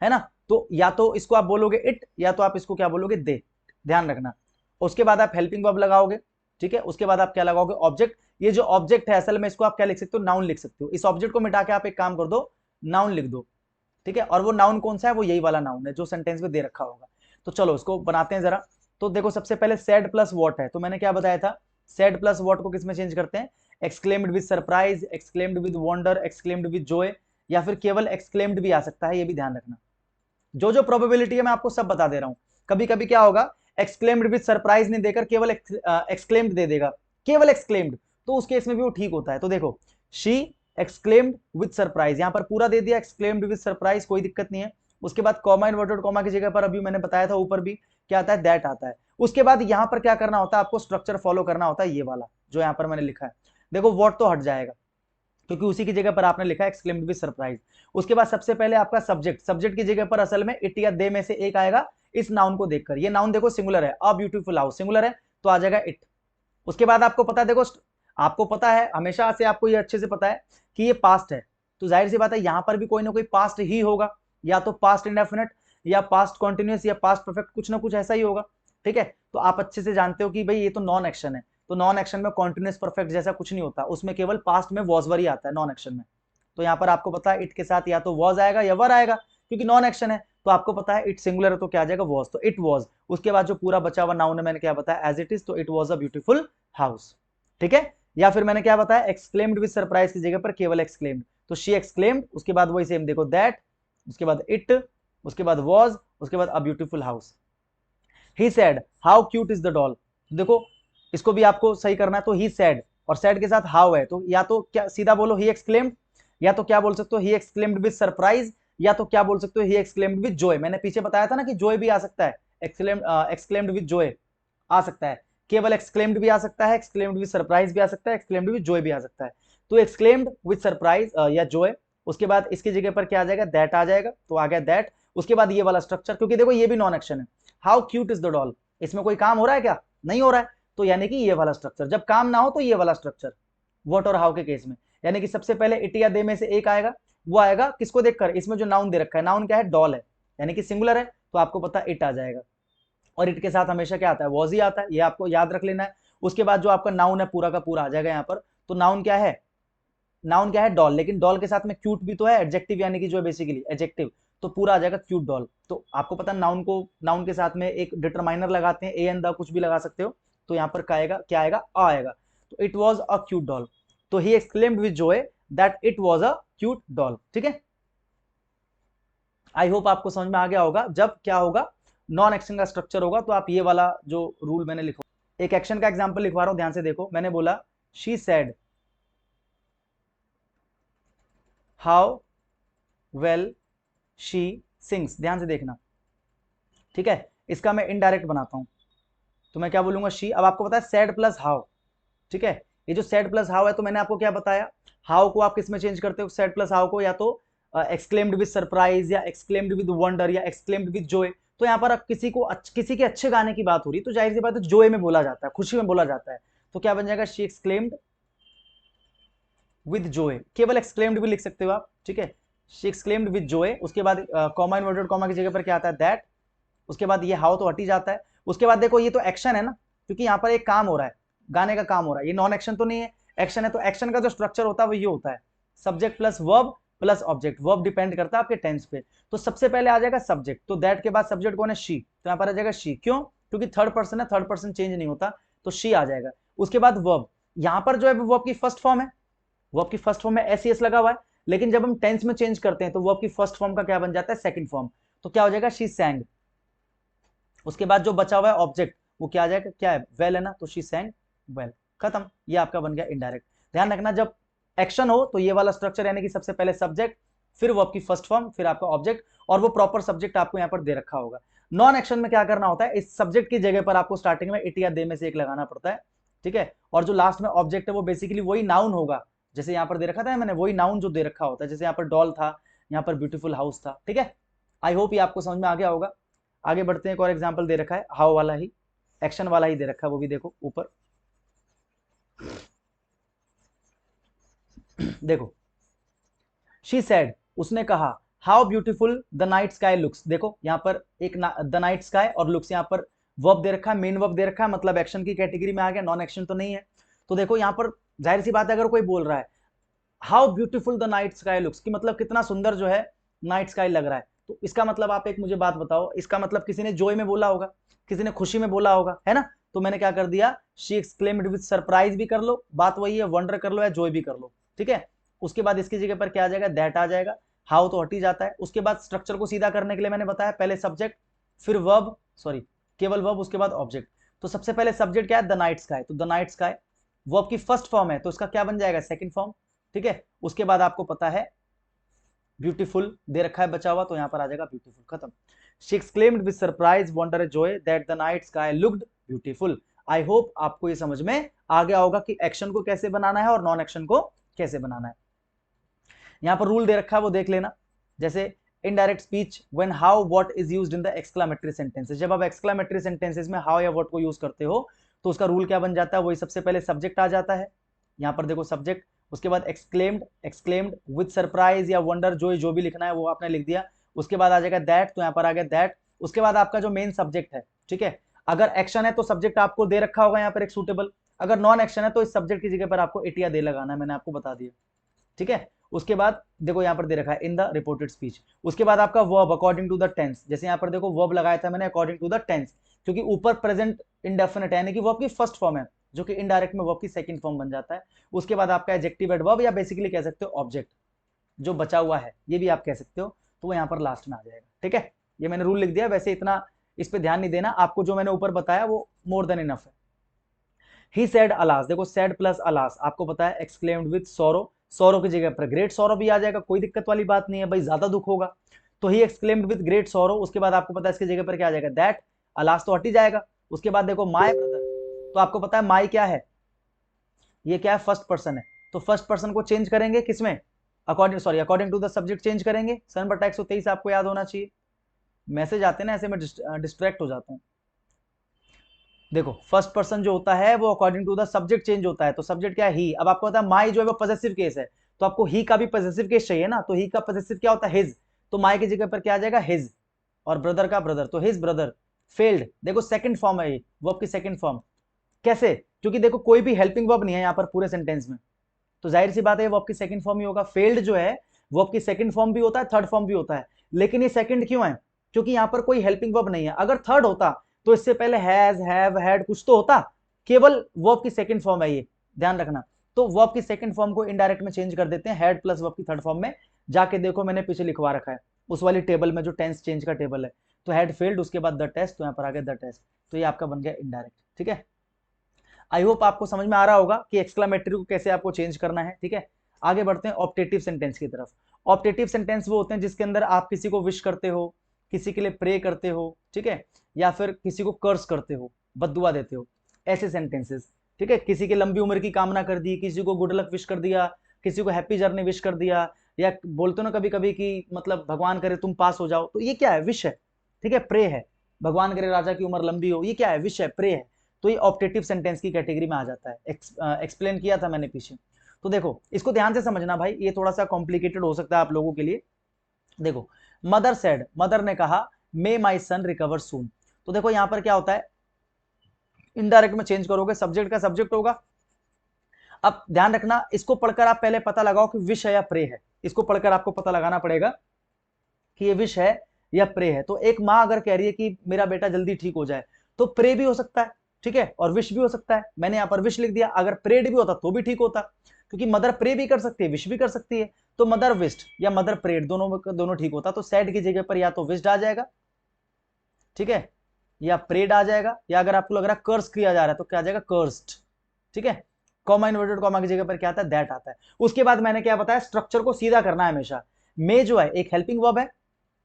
है ना, तो या तो इसको आप बोलोगे इट या तो आप इसको क्या बोलोगे, दे, ध्यान रखना। उसके बाद आप हेल्पिंग वर्ब लगाओगे, ठीक है। उसके बाद आप क्या लगाओगे, ऑब्जेक्ट। ये जो ऑब्जेक्ट है असल में इसको आप क्या लिख सकते हो, नाउन लिख सकते हो। इस ऑब्जेक्ट को मिटा के आप एक काम कर दो, नाउन लिख दो, ठीक है। और वो नाउन कौन सा है, वो यही वाला नाउन है जो सेंटेंस में दे रखा होगा। तो चलो इसको बनाते हैं जरा। तो देखो सबसे पहले सैड प्लस वॉट है, तो मैंने क्या बताया था, सैड प्लस वॉट को किसमें चेंज करते हैं, exclaimed with surprise, exclaimed with wonder, exclaimed with Joy, या फिर केवल एक्सक्लेम्ड भी आ सकता है, ये भी ध्यान रखना। जो जो प्रोबेबिलिटी है मैं आपको सब बता दे रहा हूं। कभी कभी क्या होगा, एक्सक्लेम्ड विद सरप्राइज नहीं देकर केवल एक्सक्लेम्ड दे देगा, केवल एक्सक्लेम्ड, तो उस केस में भी वो ठीक होता है। तो देखो शी एक्सक्लेम्ड विद सरप्राइज, यहां पर पूरा दे दिया एक्सक्लेम्ड विद सरप्राइज, कोई दिक्कत नहीं है। उसके बाद कॉमा इन्वर्टेड कॉमा की जगह पर अभी मैंने बताया था ऊपर भी क्या आता है, दैट आता है। उसके बाद यहां पर क्या करना होता है, आपको स्ट्रक्चर फॉलो करना होता है, ये वाला जो यहां पर मैंने लिखा है। देखो व्हाट तो हट जाएगा क्योंकि उसी की जगह पर आपने लिखा है एक्सक्लेम्ड विद सरप्राइज। उसके बाद सबसे पहले आपका सब्जेक्ट, सब्जेक्ट की जगह पर असल में इट या दे में से एक आएगा इस नाउन को देखकर। ये नाउन देखो सिंगुलर है, अ ब्यूटीफुल हाउस सिंगुलर है तो आ जाएगा इट, उसके बाद आपको पता है, देखो आपको पता है, हमेशा से आपको ये अच्छे से पता है कि ये पास्ट है, तो जाहिर सी बात है यहां पर भी कोई ना कोई पास्ट ही होगा, या तो पास्ट इंडेफिनिट या पास्ट कॉन्टिन्यूस या पास्ट परफेक्ट, कुछ ना कुछ ऐसा ही होगा। ठीक है, तो आप अच्छे से जानते हो कि भाई ये तो नॉन एक्शन है, तो नॉन एक्शन में कॉन्टिन्यूस परफेक्ट जैसा कुछ नहीं होता, उसमें केवल पास्ट में वॉज वर ही आता है नॉन एक्शन में। तो यहाँ पर आपको पता है इट के साथ या तो वॉज आएगा या वर आएगा, क्योंकि नॉन एक्शन है। तो आपको पता है इट सिंगुलर है तो क्या आ जाएगा, वॉज, तो इट वॉज। उसके बाद जो पूरा बचा हुआ नाउन है मैंने क्या बताया, एज इट इज, तो it was a beautiful house. ठीक है, या फिर मैंने क्या बताया, एक्सक्लेम्ड विद सरप्राइज की जगह पर केवल एक्सक्लेम्ड, तो शी एक्सक्लेम्ड, उसके बाद वही सेम देखो दैट, उसके बाद इट, उसके बाद वॉज, उसके बाद a beautiful house. He said how cute is the doll, देखो इसको भी आपको सही करना है, तो ही सेड और सेड के साथ हाउ है, तो या तो क्या सीधा बोलो ही एक्सक्लेम्ड, या तो क्या बोल सकते हो ही एक्सक्लेम्ड विद सरप्राइज, या तो क्या बोल सकते हो ही एक्सक्लेम्ड विद जॉय। मैंने पीछे बताया था ना कि जॉय भी आ सकता है, एक्सक्लेम्ड विद जॉय आ सकता है, केवल एक्सक्लेम्ड भी आ सकता है, एक्सक्लेम्ड विद सरप्राइज भी आ सकता है, एक्सक्लेम्ड विद जॉय भी आ सकता है। तो एक्सक्लेम्ड विद सरप्राइज या जॉय, उसके बाद इसकी जगह पर क्या आ जाएगा, दैट आ जाएगा, तो आ गया दैट। उसके बाद ये वाला स्ट्रक्चर, क्योंकि देखो ये भी नॉन एक्शन है, how cute is the doll, इसमें कोई काम हो रहा है क्या, नहीं हो रहा है, तो यानी कि ये वाला स्ट्रक्चर, जब काम ना हो तो ये वाला स्ट्रक्चर व्हाट और हाउ के केस में, यानी कि सबसे पहले इट या दे में से एक आएगा, वो आएगा किसको देखकर, इसमें जो नाउन दे रखा है, नाउन क्या है, डॉल है, यानी कि सिंगुलर है, तो आपको पता इट आ जाएगा। और इट के साथ हमेशा क्या आता है, वॉज ही आता है, ये आपको याद रख लेना है। उसके बाद जो आपका नाउन है पूरा का पूरा आ जाएगा यहाँ पर, तो नाउन क्या है, नाउन क्या है, डॉल, लेकिन डॉल के साथ में क्यूट भी तो है, एडजेक्टिव यानी कि जो है बेसिकली एडजेक्टिव, तो पूरा आ जाएगा क्यूट डॉल। तो आपको पता नाउन को, नाउन के साथ में एक डिटरमाइनर लगाते हैं, ए एंड द कुछ भी लगा सकते हो, तो यहाँ पर क्या आएगा, क्या आएगा, आ आएगा, तो it was a cute doll, तो he exclaimed with joy that it was a cute doll. ठीक है, आई होप आपको समझ में आ गया होगा, जब क्या होगा, नॉन एक्शन का स्ट्रक्चर होगा, तो आप ये वाला जो रूल मैंने लिखा, एक एक्शन का एग्जांपल लिखवा रहा हूं, ध्यान से देखो, मैंने बोला she said how well she sings, ध्यान से देखना। ठीक है, इसका मैं इनडायरेक्ट बनाता हूं, तो मैं क्या बोलूंगा, शी, अब आपको पता है सेड प्लस हाउ। ठीक है, ये जो सेड प्लस हाउ है, तो मैंने आपको क्या बताया, हाउ को आप किस में चेंज करते हो, सेड प्लस हाउ को या तो एक्सक्लेम्ड विद सरप्राइज या एक्सक्लेम्ड विद वंडर या एक्सक्लेम्ड विद जॉय। तो यहाँ पर किसी को किसी के अच्छे गाने की बात हो रही, तो जाहिर सी बात है जॉय में बोला जाता है, खुशी में बोला जाता है, तो क्या बन जाएगा, शी एक्सक्लेम्ड विद जॉय, केवल एक्सक्लेम्ड भी लिख सकते हो आप। ठीक है, शी एक्सक्लेम्ड विद जॉय, उसके बाद कॉमा इन्वर्टेड कॉमा की जगह पर क्या आता है, दैट, उसके बाद ये हाउ तो हट ही जाता है। उसके बाद देखो ये तो एक्शन है ना, क्योंकि यहाँ पर एक काम हो रहा है, गाने का काम हो रहा है, ये नॉन एक्शन तो नहीं है, एक्शन है, तो एक्शन का जो स्ट्रक्चर होता है वो ये होता है, subject plus verb plus object, verb depend करता है आपके टेंस पे, तो सबसे पहले आ जाएगा सब्जेक्ट, तो दैट के बाद सब्जेक्ट कौन है, शी, तो यहाँ पर आ जाएगा शी, क्यों, क्योंकि थर्ड पर्सन है, थर्ड पर्सन चेंज नहीं होता, तो शी आ जाएगा। उसके बाद वर्ब, यहाँ पर जो है वर्ब की फर्स्ट फॉर्म है, वर्ब की फर्स्ट फॉर्म में एस एस लगा हुआ है, लेकिन जब हम टेंस में चेंज करते हैं तो वर्ब की फर्स्ट फॉर्म का क्या बन जाता है, सेकंड फॉर्म, तो क्या हो जाएगा, शी सैंग। उसके बाद जो बचा हुआ है ऑब्जेक्ट, वो क्या आ जाएगा, क्या है, वेल है ना, तो शी सैंग वेल, खत्म, ये आपका बन गया इनडायरेक्ट। ध्यान रखना जब एक्शन हो तो ये वाला स्ट्रक्चर, यानी कि सबसे पहले सब्जेक्ट, फिर वर्ब की फर्स्ट फॉर्म, फिर आपका ऑब्जेक्ट, और वो प्रॉपर सब्जेक्ट आपको यहाँ पर दे रखा होगा। नॉन एक्शन में क्या करना होता है, इस सब्जेक्ट की जगह पर आपको स्टार्टिंग में इट या दे में से एक लगाना पड़ता है। ठीक है, और जो लास्ट में ऑब्जेक्ट है वो बेसिकली वही नाउन होगा, जैसे यहाँ पर दे रखा था मैंने, वही नाउन जो दे रखा होता है, जैसे यहाँ पर डॉल था, यहाँ पर ब्यूटीफुल हाउस था। ठीक है, आई होप ये आपको समझ में आ गया होगा। आगे बढ़ते हैं, एक और एग्जांपल दे रखा है, हाउ वाला ही, एक्शन वाला ही दे रखा है, वो भी देखो ऊपर देखो, शी सेड, उसने कहा, how beautiful the night sky looks, देखो यहाँ पर एक द नाइट स्काई और लुक्स, यहाँ पर वर्ब दे रखा है, मेन वर्ब दे रखा है, मतलब एक्शन की कैटेगरी में आ गया, नॉन एक्शन तो नहीं है। तो देखो यहाँ पर जाहिर सी बात है, अगर कोई बोल रहा है how beautiful the night sky looks, की मतलब कितना सुंदर जो है नाइट स्काई लग रहा है, तो इसका मतलब आप एक मुझे बात बताओ, इसका मतलब किसी ने जॉय में बोला होगा, किसी ने खुशी में बोला होगा, है ना, तो मैंने क्या कर दिया, शी एक्सक्लेम्ड विद सरप्राइज भी कर लो, बात वही है, वंडर कर लो या जॉय भी कर लो। ठीक है, उसके बाद इसकी जगह पर क्या आ जाएगा, दैट आ जाएगा, हाउ तो हट ही जाता है। उसके बाद स्ट्रक्चर को सीधा करने के लिए मैंने बताया, पहले सब्जेक्ट, फिर वर्ब, सॉरी केवल वर्ब, उसके बाद ऑब्जेक्ट। तो सबसे पहले सब्जेक्ट क्या है, द नाइट स्काई, तो द नाइट स्काई वर्ब की फर्स्ट फॉर्म है, तो इसका क्या बन जाएगा, सेकंड फॉर्म। ठीक है, उसके बाद आपको पता है ब्यूटीफुल दे रखा है बचा हुआ, तो यहां पर आ जाएगा ब्यूटीफुल, खत्म। She exclaimed with surprise wonder Joy that the night sky looked beautiful. I hope आपको ये समझ में आ गया होगा कि एक्शन को कैसे बनाना है और नॉन एक्शन को कैसे बनाना है। यहां पर रूल दे रखा है, वो देख लेना, जैसे indirect speech when how what is used in the exclamatory sentences, जब आप एक्सक्लेमेटरी सेंटेंसेस में हाउ या व्हाट को यूज करते हो, तो उसका रूल क्या बन जाता है, वही सबसे पहले सब्जेक्ट आ जाता है, यहाँ पर देखो सब्जेक्ट, उसके बाद एक्सक्लेम्ड, एक्सक्लेम्ड विद सरप्राइज या वंडर, जो भी लिखना है वो आपने लिख दिया, उसके बाद आ जाएगा दैट, तो यहाँ पर आ गया दैट, उसके बाद आपका जो मेन सब्जेक्ट है, ठीक है, अगर एक्शन है तो सब्जेक्ट आपको दे रखा होगा यहाँ पर एक सूटेबल, अगर नॉन एक्शन है तो इस सब्जेक्ट की जगह पर आपको इटिया दे लगाना है, मैंने आपको बता दिया, ठीक है। उसके बाद देखो यहाँ पर दे रखा है इन द रिपोर्टेड स्पीच, उसके बाद आपका verb according to the tense, जैसे यहाँ पर देखो वर्ब लगाया था मैंने अकॉर्डिंग टू द टेंस, क्योंकि ऊपर प्रेजेंट इंडेफिनिट है, यानी कि वर्ब की फर्स्ट फॉर्म है, जो कि इनडायरेक्ट में वर्ब की सेकंड फॉर्म बन जाता है। उसके बाद आपका एडजेक्टिव एडवर्ब या बेसिकली कह सकते हो ऑब्जेक्ट जो बचा हुआ है, ये भी आप कह सकते हो, तो वो यहाँ पर लास्ट में आ जाएगा, ठीक है। ये मैंने रूल लिख दिया, वैसे इतना इस पे ध्यान नहीं देना, आपको जो मैंने ऊपर बताया वो मोर देन इनफ है। ही सेड अलास, देखो सेड प्लस अलास आपको पता है एक्सक्लेम्ड विद सोरो, सोरो की जगह पर ग्रेट सोरो भी आ जाएगा, कोई दिक्कत वाली बात नहीं है भाई, ज्यादा दुख होगा तो ही एक्सक्लेम्ड विद ग्रेट सोरो, उसके बाद आपको पता है इसकी जगह पर क्या आ जाएगा दैट, अलास तो हट ही जाएगा। उसके बाद देखो माय ब्रदर, तो आपको पता है माई क्या है, ये क्या है फर्स्ट पर्सन है, तो फर्स्ट पर्सन को चेंज करेंगे किसमें, according to the subject change करेंगे, सन बटा 123 आपको याद होना चाहिए, मैसेज आते हैं ना ऐसे में डिस्ट्रैक्ट हो जाता हूँ। देखो फर्स्ट पर्सन जो होता है वो according to the subject change होता है, तो सब्जेक्ट क्या है ही, अब आपको पता है माई जो है वो पॉजेसिव केस है, तो आपको ही का भी पॉजेसिव केस चाहिए ना, तो ही का पॉजेसिव क्या होता है हिज, तो माई की जगह पर क्या आ जाएगा हिज, और ब्रदर का ब्रदर, तो हिज ब्रदर फेल्ड, देखो सेकंड फॉर्म है ये वर्ब की सेकंड फॉर्म, कैसे, क्योंकि देखो कोई भी हेल्पिंग वर्ब नहीं है यहाँ पर पूरे सेंटेंस में, तो जाहिर सी बात है वर्ब की सेकंड फॉर्म ही होगा, फेल्ड जो है वर्ब की सेकंड फॉर्म भी होता है थर्ड फॉर्म भी होता है, लेकिन ये सेकंड क्यों है, क्योंकि यहाँ पर कोई हेल्पिंग वर्ब नहीं है, अगर थर्ड होता तो इससे पहले हैज हैव हैड कुछ तो होता, केवल वर्ब की सेकंड फॉर्म है ये, ध्यान रखना, तो वर्ब की सेकंड फॉर्म को इनडायरेक्ट में चेंज कर देते हैं हैड प्लस वर्ब की थर्ड फॉर्म में, जाके देखो मैंने पीछे लिखवा रखा है उस वाली टेबल में जो टेंस चेंज का टेबल है, तो हैड फेल्ड उसके बाद द टेस्ट, तो यहाँ पर आ गया द टेस्ट, तो ये आपका बन गया इनडायरेक्ट, ठीक है। आई होप आपको समझ में आ रहा होगा कि एक्सक्लेमेटरी को कैसे आपको चेंज करना है, ठीक है। आगे बढ़ते हैं ऑप्टेटिव सेंटेंस की तरफ। ऑप्टेटिव सेंटेंस वो होते हैं जिसके अंदर आप किसी को विश करते हो, किसी के लिए प्रे करते हो, ठीक है, या फिर किसी को कर्स करते हो, बद्दुआ देते हो, ऐसे सेंटेंसेस, ठीक है, किसी की लंबी उम्र की कामना कर दी, किसी को गुड लक विश कर दिया, किसी को हैप्पी जर्नी विश कर दिया, या बोलते हो ना कभी कभी कि मतलब भगवान करे तुम पास हो जाओ, तो ये क्या है, विश है, ठीक है, प्रे है, भगवान करे राजा की उम्र लंबी हो, ये क्या है, विश है, प्रे है, तो ये ऑप्टेटिव सेंटेंस की कैटेगरी में आ जाता है, एक्सप्लेन किया था मैंने पीछे। तो देखो इसको ध्यान से समझना भाई, ये थोड़ा सा कॉम्प्लिकेटेड हो सकता है आप लोगों के लिए। देखो मदर सेड, मदर ने कहा मे माई सन रिकवर सून, तो देखो यहां पर क्या होता है, इनडायरेक्ट में चेंज करोगे, सब्जेक्ट का सब्जेक्ट होगा। अब ध्यान रखना, इसको पढ़कर आप पहले पता लगाओ कि विश है या प्रे है, इसको पढ़कर आपको पता लगाना पड़ेगा कि ये विश है या प्रे है। तो एक माँ अगर कह रही है कि मेरा बेटा जल्दी ठीक हो जाए, तो प्रे भी हो सकता है, ठीक है, और विश भी हो सकता है, मैंने यहाँ पर विश लिख दिया, अगर प्रेड भी होता तो भी ठीक होता, क्योंकि मदर प्रे भी कर सकती है विश भी कर सकती है, तो मदर विश्ड या मदर प्रेड दोनों ठीक होता, तो सैड की जगह पर या तो विश्ड आ जाएगा, ठीक है, या प्रेड आ जाएगा, या अगर आपको लग रहा है कर्स किया जा रहा है तो क्या आ जाएगा कर्स्ड, ठीक है, कॉमा इन्वर्टेड कॉमा की जगह पर क्या आता है दैट आता है। उसके बाद मैंने क्या बताया, स्ट्रक्चर को सीधा करना है हमेशा, मे जो है एक हेल्पिंग वर्ब है,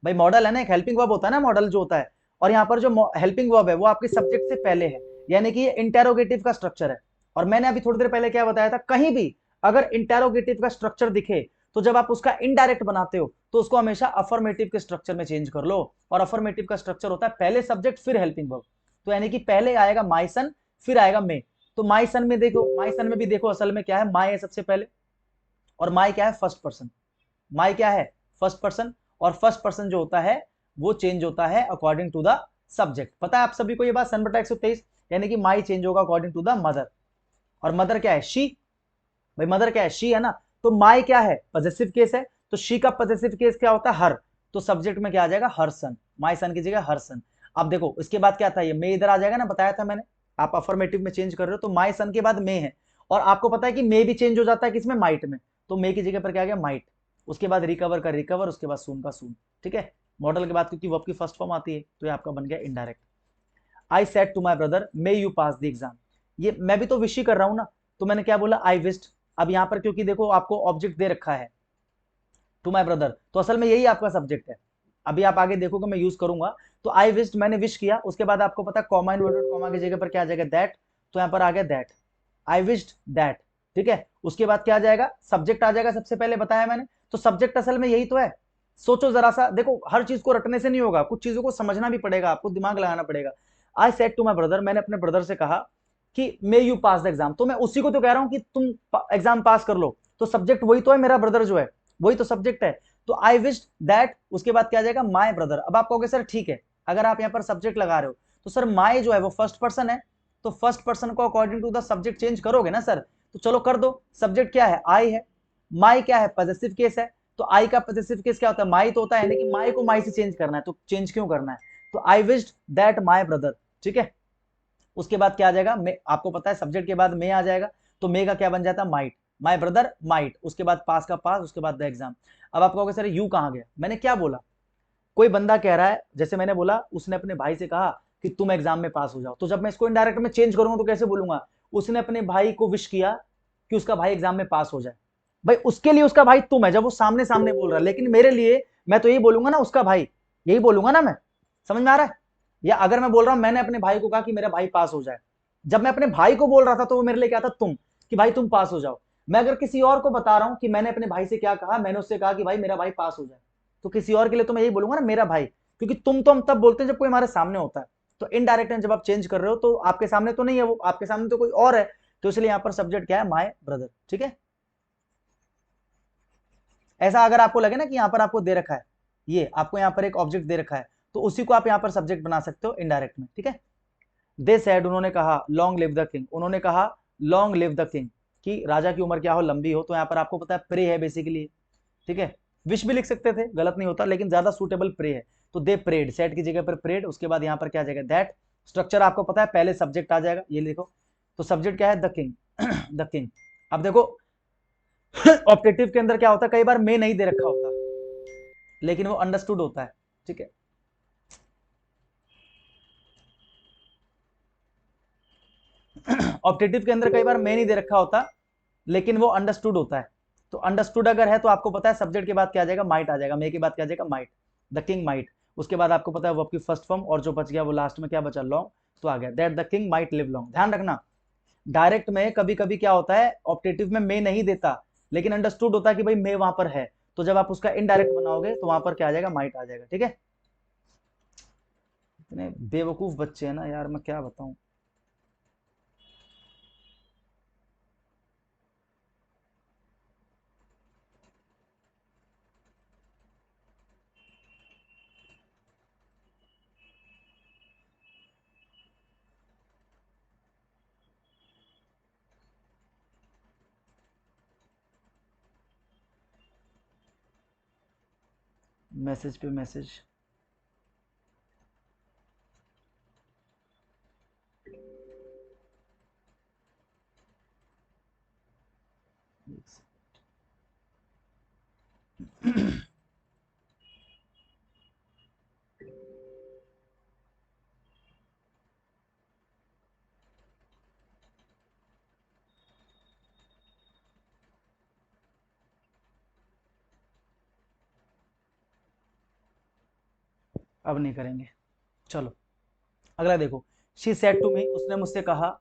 भाई मॉडल है ना, एक हेल्पिंग वर्ब होता है ना मॉडल जो होता है, और यहाँ पर जो हेल्पिंग वर्ब है वो आपके सब्जेक्ट से पहले है, यानी कि ये इंटेरोगेटिव का स्ट्रक्चर है। और मैंने अभी थोड़ी देर पहले क्या बताया था, कहीं भी अगर इंटेरोगेटिव का स्ट्रक्चर दिखे तो जब आप उसका इनडायरेक्ट बनाते हो तो उसको हमेशा अफर्मेटिव के स्ट्रक्चर में चेंज कर लो, और अफर्मेटिव का स्ट्रक्चर होता है पहले सब्जेक्ट फिर हेल्पिंग वर्ब, तो यानी कि पहले आएगा माई सन फिर आएगा मे, तो माई सन में देखो, माई सन में भी देखो असल में क्या है, माई है सबसे पहले, और माई क्या है फर्स्ट पर्सन, माई क्या है फर्स्ट पर्सन, और फर्स्ट पर्सन जो होता है वो चेंज होता है अकॉर्डिंग टू द सब्जेक्ट, पता है आप सभी को ये बात, सन बटा 123, यानी कि माई चेंज होगा अकॉर्डिंग टू द मदर, और मदर क्या है शी, भाई मदर क्या है शी है ना, तो माई क्या है पॉजेसिव केस है, तो शी का पॉजेसिव केस क्या होता है हर, तो सब्जेक्ट में क्या आ जाएगा हर सन, माई सन की जगह हर सन। अब देखो इसके बाद क्या था, ये मे इधर आ जाएगा ना, बताया था मैंने, आप अफर्मेटिव में चेंज कर रहे हो तो माई सन के बाद मे है, और आपको पता है कि मे भी चेंज हो जाता है किसमें, माइट में, तो मे की जगह पर क्या आ गया माइट, उसके बाद रिकवर का रिकवर, उसके बाद सून का सून, ठीक है, मॉडल के बाद क्योंकि वर्ब की फर्स्ट फॉर्म आती है तो ये आपका बन गया indirect. I said to my brother may you pass the exam, ये मैं भी तो विश ही कर रहा हूं ना, तो मैंने क्या बोला आई विश्ड, अब यहां पर क्योंकि देखो आपको ऑब्जेक्ट दे रखा है टू माई ब्रदर, तो असल में यही आपका सब्जेक्ट है, अभी आप आगे देखोगे मैं यूज करूंगा, तो आई विश्ड मैंने विश किया, उसके बाद आपको पता कॉमा इन्वर्टेड कॉमा की जगह पर क्या आ जाएगा दैट, तो यहां पर आ गया दैट, आई विश्ड दैट, ठीक है, उसके बाद क्या आ जाएगा सब्जेक्ट आ जाएगा, सबसे पहले बताया मैंने, तो सब्जेक्ट असल में यही तो है, सोचो जरा सा, देखो हर चीज को रटने से नहीं होगा, कुछ चीजों को समझना भी पड़ेगा, आपको दिमाग लगाना पड़ेगा। I said to my brother, मैंने अपने ब्रदर से कहा कि may you pass the exam, तो मैं उसी को तो कह रहा हूं कि तुम एग्जाम पास कर लो, तो सब्जेक्ट वही तो है, मेरा ब्रदर जो है वही तो सब्जेक्ट है। तो आई विश दैट, उसके बाद क्या आ जाएगा, माय ब्रदर। अब आप कहोगे सर ठीक है, अगर आप यहाँ पर सब्जेक्ट लगा रहे हो तो सर माय जो है वो फर्स्ट पर्सन है, तो फर्स्ट पर्सन को according to the subject change करोगे ना सर, तो चलो कर दो। सब्जेक्ट क्या है, आई है, माई क्या है, पॉजेसिव केस है, तो आई का पॉजेसिव केस क्या होता है, माई तो होता है, लेकिन माई को माई से चेंज करना है, तो चेंज क्यों करना है, तो आई विश्ड दैट माई ब्रदर, ठीक है। उसके बाद क्या आ जाएगा, मे, आपको पता है सब्जेक्ट के बाद मे आ जाएगा, तो मे का क्या बन जाता है, माइट, माई ब्रदर माइट, उसके बाद पास का पास, उसके बाद द एग्जाम। अब आप कहोगे सर यू कहां गया, मैंने क्या बोला, कोई बंदा कह रहा है, जैसे मैंने बोला उसने अपने भाई से कहा कि तुम एग्जाम में पास हो जाओ, तो जब मैं इसको इनडायरेक्ट में चेंज करूंगा तो कैसे बोलूंगा, उसने अपने भाई को विश किया कि उसका भाई एग्जाम में पास हो जाए, भाई उसके लिए उसका भाई तुम है जब वो सामने सामने बोल रहा है, लेकिन मेरे लिए मैं तो यही बोलूंगा ना उसका भाई, यही बोलूंगा ना मैं, समझ में आ रहा है। या अगर मैं बोल रहा हूं मैंने अपने भाई को कहा कि मेरा भाई पास हो जाए, जब मैं अपने भाई को बोल रहा था तो वो मेरे लिए क्या था, तुम, कि भाई तुम पास हो जाओ। मैं अगर किसी और को बता रहा हूं कि मैंने अपने भाई से क्या कहा, मैंने उससे कहा कि भाई मेरा भाई पास हो जाए, तो किसी और के लिए तो मैं यही बोलूंगा ना मेरा भाई, क्योंकि तुम तो हम तब बोलते हैं जब कोई हमारे सामने होता है, तो इनडायरेक्ट जब आप चेंज कर रहे हो तो आपके सामने तो नहीं है वो, आपके सामने तो कोई और है, तो इसलिए यहां पर सब्जेक्ट क्या है, माय ब्रदर, ठीक है। ऐसा अगर आपको लगे ना कि यहां पर आपको दे रखा है, ये आपको यहां पर एक ऑब्जेक्ट दे रखा है, तो उसी को आप यहां पर सब्जेक्ट बना सकते हो इनडायरेक्ट में, ठीक है। दे सेड, उन्होंने कहा, लॉन्ग लिव द किंग, उन्होंने कहा लॉन्ग लिव द किंग, कि राजा की उम्र क्या हो, लंबी हो, तो यहां पर आपको पता है प्रे है बेसिकली, ठीक है। विश भी लिख सकते थे, गलत नहीं होता, लेकिन ज्यादा सूटेबल प्रे है, तो दे प्रेड, सेट की जगह पर प्रेड, उसके बाद यहां पर क्या आ जाएगा, दैट। स्ट्रक्चर आपको पता है, पहले सब्जेक्ट आ जाएगा, ये लिखो, तो सब्जेक्ट क्या है, द किंग द किंग। अब देखो ऑप्टेटिव के अंदर क्या होता है, कई बार मे नहीं दे रखा होता, लेकिन वो अंडरस्टूड होता है, ठीक है। ऑप्टेटिव के अंदर कई बार मे नहीं दे रखा होता, लेकिन वो अंडरस्टूड होता है, तो अंडरस्टूड अगर है तो आपको पता है सब्जेक्ट के बाद क्या आ जाएगा, माइट आ जाएगा, मे के बाद क्या आ जाएगा, माइट, द किंग माइट। उसके बाद आपको पता है वो आपकी फर्स्ट फॉर्म, और जो बच गया वो लास्ट में क्या बचा, लॉन्ग, तो आ गया that the king might live long. ध्यान रखना, डायरेक्ट में कभी कभी क्या होता है, ऑप्टेटिव में मे नहीं देता, लेकिन अंडरस्टूड होता है कि भाई मे वहां पर है, तो जब आप उसका इनडायरेक्ट बनाओगे तो वहां पर क्या आ जाएगा, माइट आ जाएगा, ठीक है। इतने बेवकूफ बच्चे हैं ना यार, मैं क्या बताऊं। मैसेज पे मैसेज। अब नहीं करेंगे, चलो अगला देखो। शी सेड टू मी, उसने मुझसे कहा,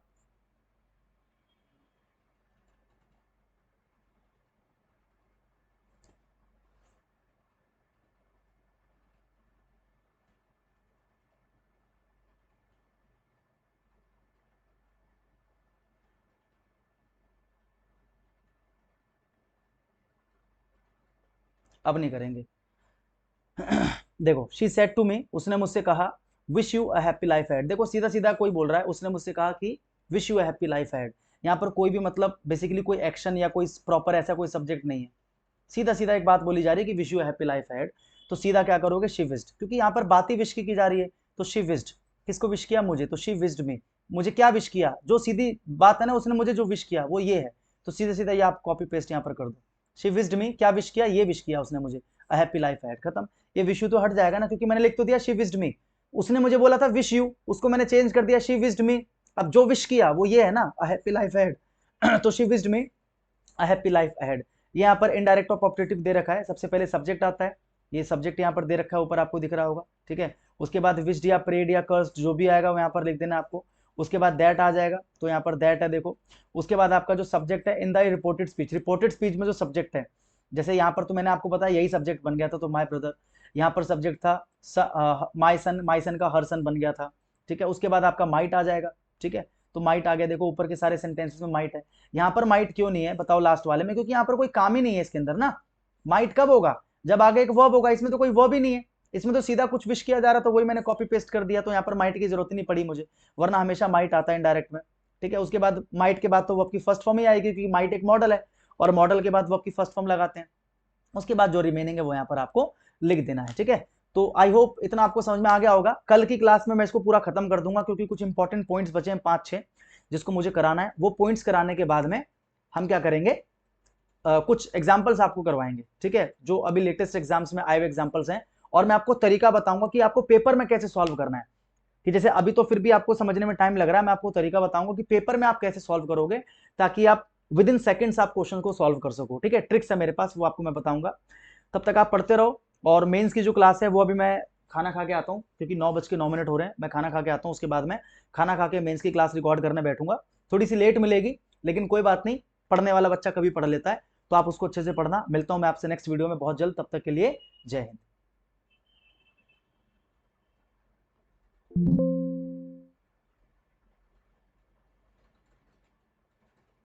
अब नहीं करेंगे। देखो, शी सेड टू मी, उसने मुझसे कहा, wish you a happy life ahead. देखो सीधा सीधा कोई बोल रहा है, उसने मुझसे कहा कि wish you a happy life ahead, यहाँ पर कोई भी मतलब बेसिकली कोई एक्शन या कोई प्रॉपर ऐसा कोई सब्जेक्ट नहीं है, सीधा सीधा एक बात बोली जा रही है कि wish you a happy life ahead, तो सीधा क्या करोगे, शी विश्ड, क्योंकि यहाँ पर बात ही विश की जा रही है, तो शी विश्ड, किसको विश किया, मुझे, तो शी विश्ड मी, मुझे क्या विश किया, जो सीधी बात है ना, उसने मुझे जो विश किया वो ये है, तो सीधा सीधा ये आप कॉपी पेस्ट यहाँ पर कर दो, शी विश्ड मी, क्या विश किया, ये विश किया उसने मुझे, अ हैप्पी लाइफ एड, खत्म। ये विश यू तो हट जाएगा ना, क्योंकि मैंने लिख तो दिया शी विश्ड मी, उसने मुझे बोला था विश यू, उसको मैंने चेंज कर दिया शी विश्ड मी, अब जो विश किया वो ये है ना, अ हैप्पी लाइफ एड तो she wished me a happy life ahead. यहाँ पर इनडायरेक्ट ऑफ ऑप्टेटिव दे रखा है, सबसे पहले सब्जेक्ट आता है, ये सब्जेक्ट यहाँ पर दे रखा है, ऊपर आपको दिख रहा होगा, ठीक है। उसके बाद विश्ड या प्रेड या कर्स्ड जो भी आएगा वो यहाँ पर लिख देना आपको। उसके बाद दैट आ जाएगा, तो यहाँ पर दैट है देखो। उसके बाद आपका जो सब्जेक्ट है in the reported speech, reported speech में जो सब्जेक्ट है, जैसे यहाँ पर तो मैंने आपको बताया यही सब्जेक्ट बन गया था, तो माय ब्रदर, यहाँ पर सब्जेक्ट था माय सन, माय सन का हर सन बन गया था, ठीक है। उसके बाद आपका माइट आ जाएगा, ठीक है। तो माइट आ गया, देखो ऊपर के सारे सेंटेंसेस में माइट है। यहाँ पर माइट क्यों नहीं है बताओ लास्ट वाले में, क्योंकि यहाँ पर कोई काम ही नहीं है इसके अंदर ना। माइट कब होगा, जब आगे एक वर्ब होगा, इसमें तो कोई वर्ब ही नहीं है, इसमें तो सीधा कुछ विश किया जा रहा, तो वही मैंने कॉपी पेस्ट कर दिया, तो यहाँ पर माइट की जरूरत ही नहीं पड़ी मुझे, वरना हमेशा माइट आता है इनडायरेक्ट में। ठीक है, उसके बाद माइट के बाद तो वर्ब की फर्स्ट फॉर्म ही आएगी, क्योंकि माइट एक मॉडल है, और मॉडल के बाद वर्ब की फर्स्ट फॉर्म लगाते हैं। उसके बाद जो रिमेनिंग है वो यहाँ पर आपको लिख देना है। ठीक है, तो आई होप इतना आपको समझ में आ गया होगा। कल की क्लास में मैं इसको पूरा खत्म कर दूंगा, क्योंकि कुछ इंपॉर्टेंट पॉइंट्स बचे हैं 5-6 जिसको मुझे कराना है। वो पॉइंट्स कराने के बाद में हम क्या करेंगे, कुछ एग्जाम्पल्स आपको करवाएंगे। ठीक है, जो अभी लेटेस्ट एग्जाम्स में आए हुए एग्जाम्पल्स हैं, और मैं आपको तरीका बताऊंगा कि आपको पेपर में कैसे सॉल्व करना है। कि जैसे अभी तो फिर भी आपको समझने में टाइम लग रहा है, मैं आपको तरीका बताऊंगा कि पेपर में आप कैसे सॉल्व करोगे, ताकि आप विद इन सेकेंड्स आप क्वेश्चन को सॉल्व कर सको। ठीक है, ट्रिक्स है मेरे पास, वो आपको मैं बताऊंगा। तब तक आप पढ़ते रहो, और मेंस की जो क्लास है वो अभी मैं खाना खा के आता हूँ, क्योंकि 9:09 हो रहे हैं, मैं खाना खा के आता हूँ, उसके बाद मैं खाना खा के मेंस की क्लास रिकॉर्ड करने बैठूंगा। थोड़ी सी लेट मिलेगी, लेकिन कोई बात नहीं, पढ़ने वाला बच्चा कभी पढ़ लेता है, तो आप उसको अच्छे से पढ़ना। मिलता हूं मैं आपसे नेक्स्ट वीडियो में बहुत जल्द, तब तक के लिए जय हिंद।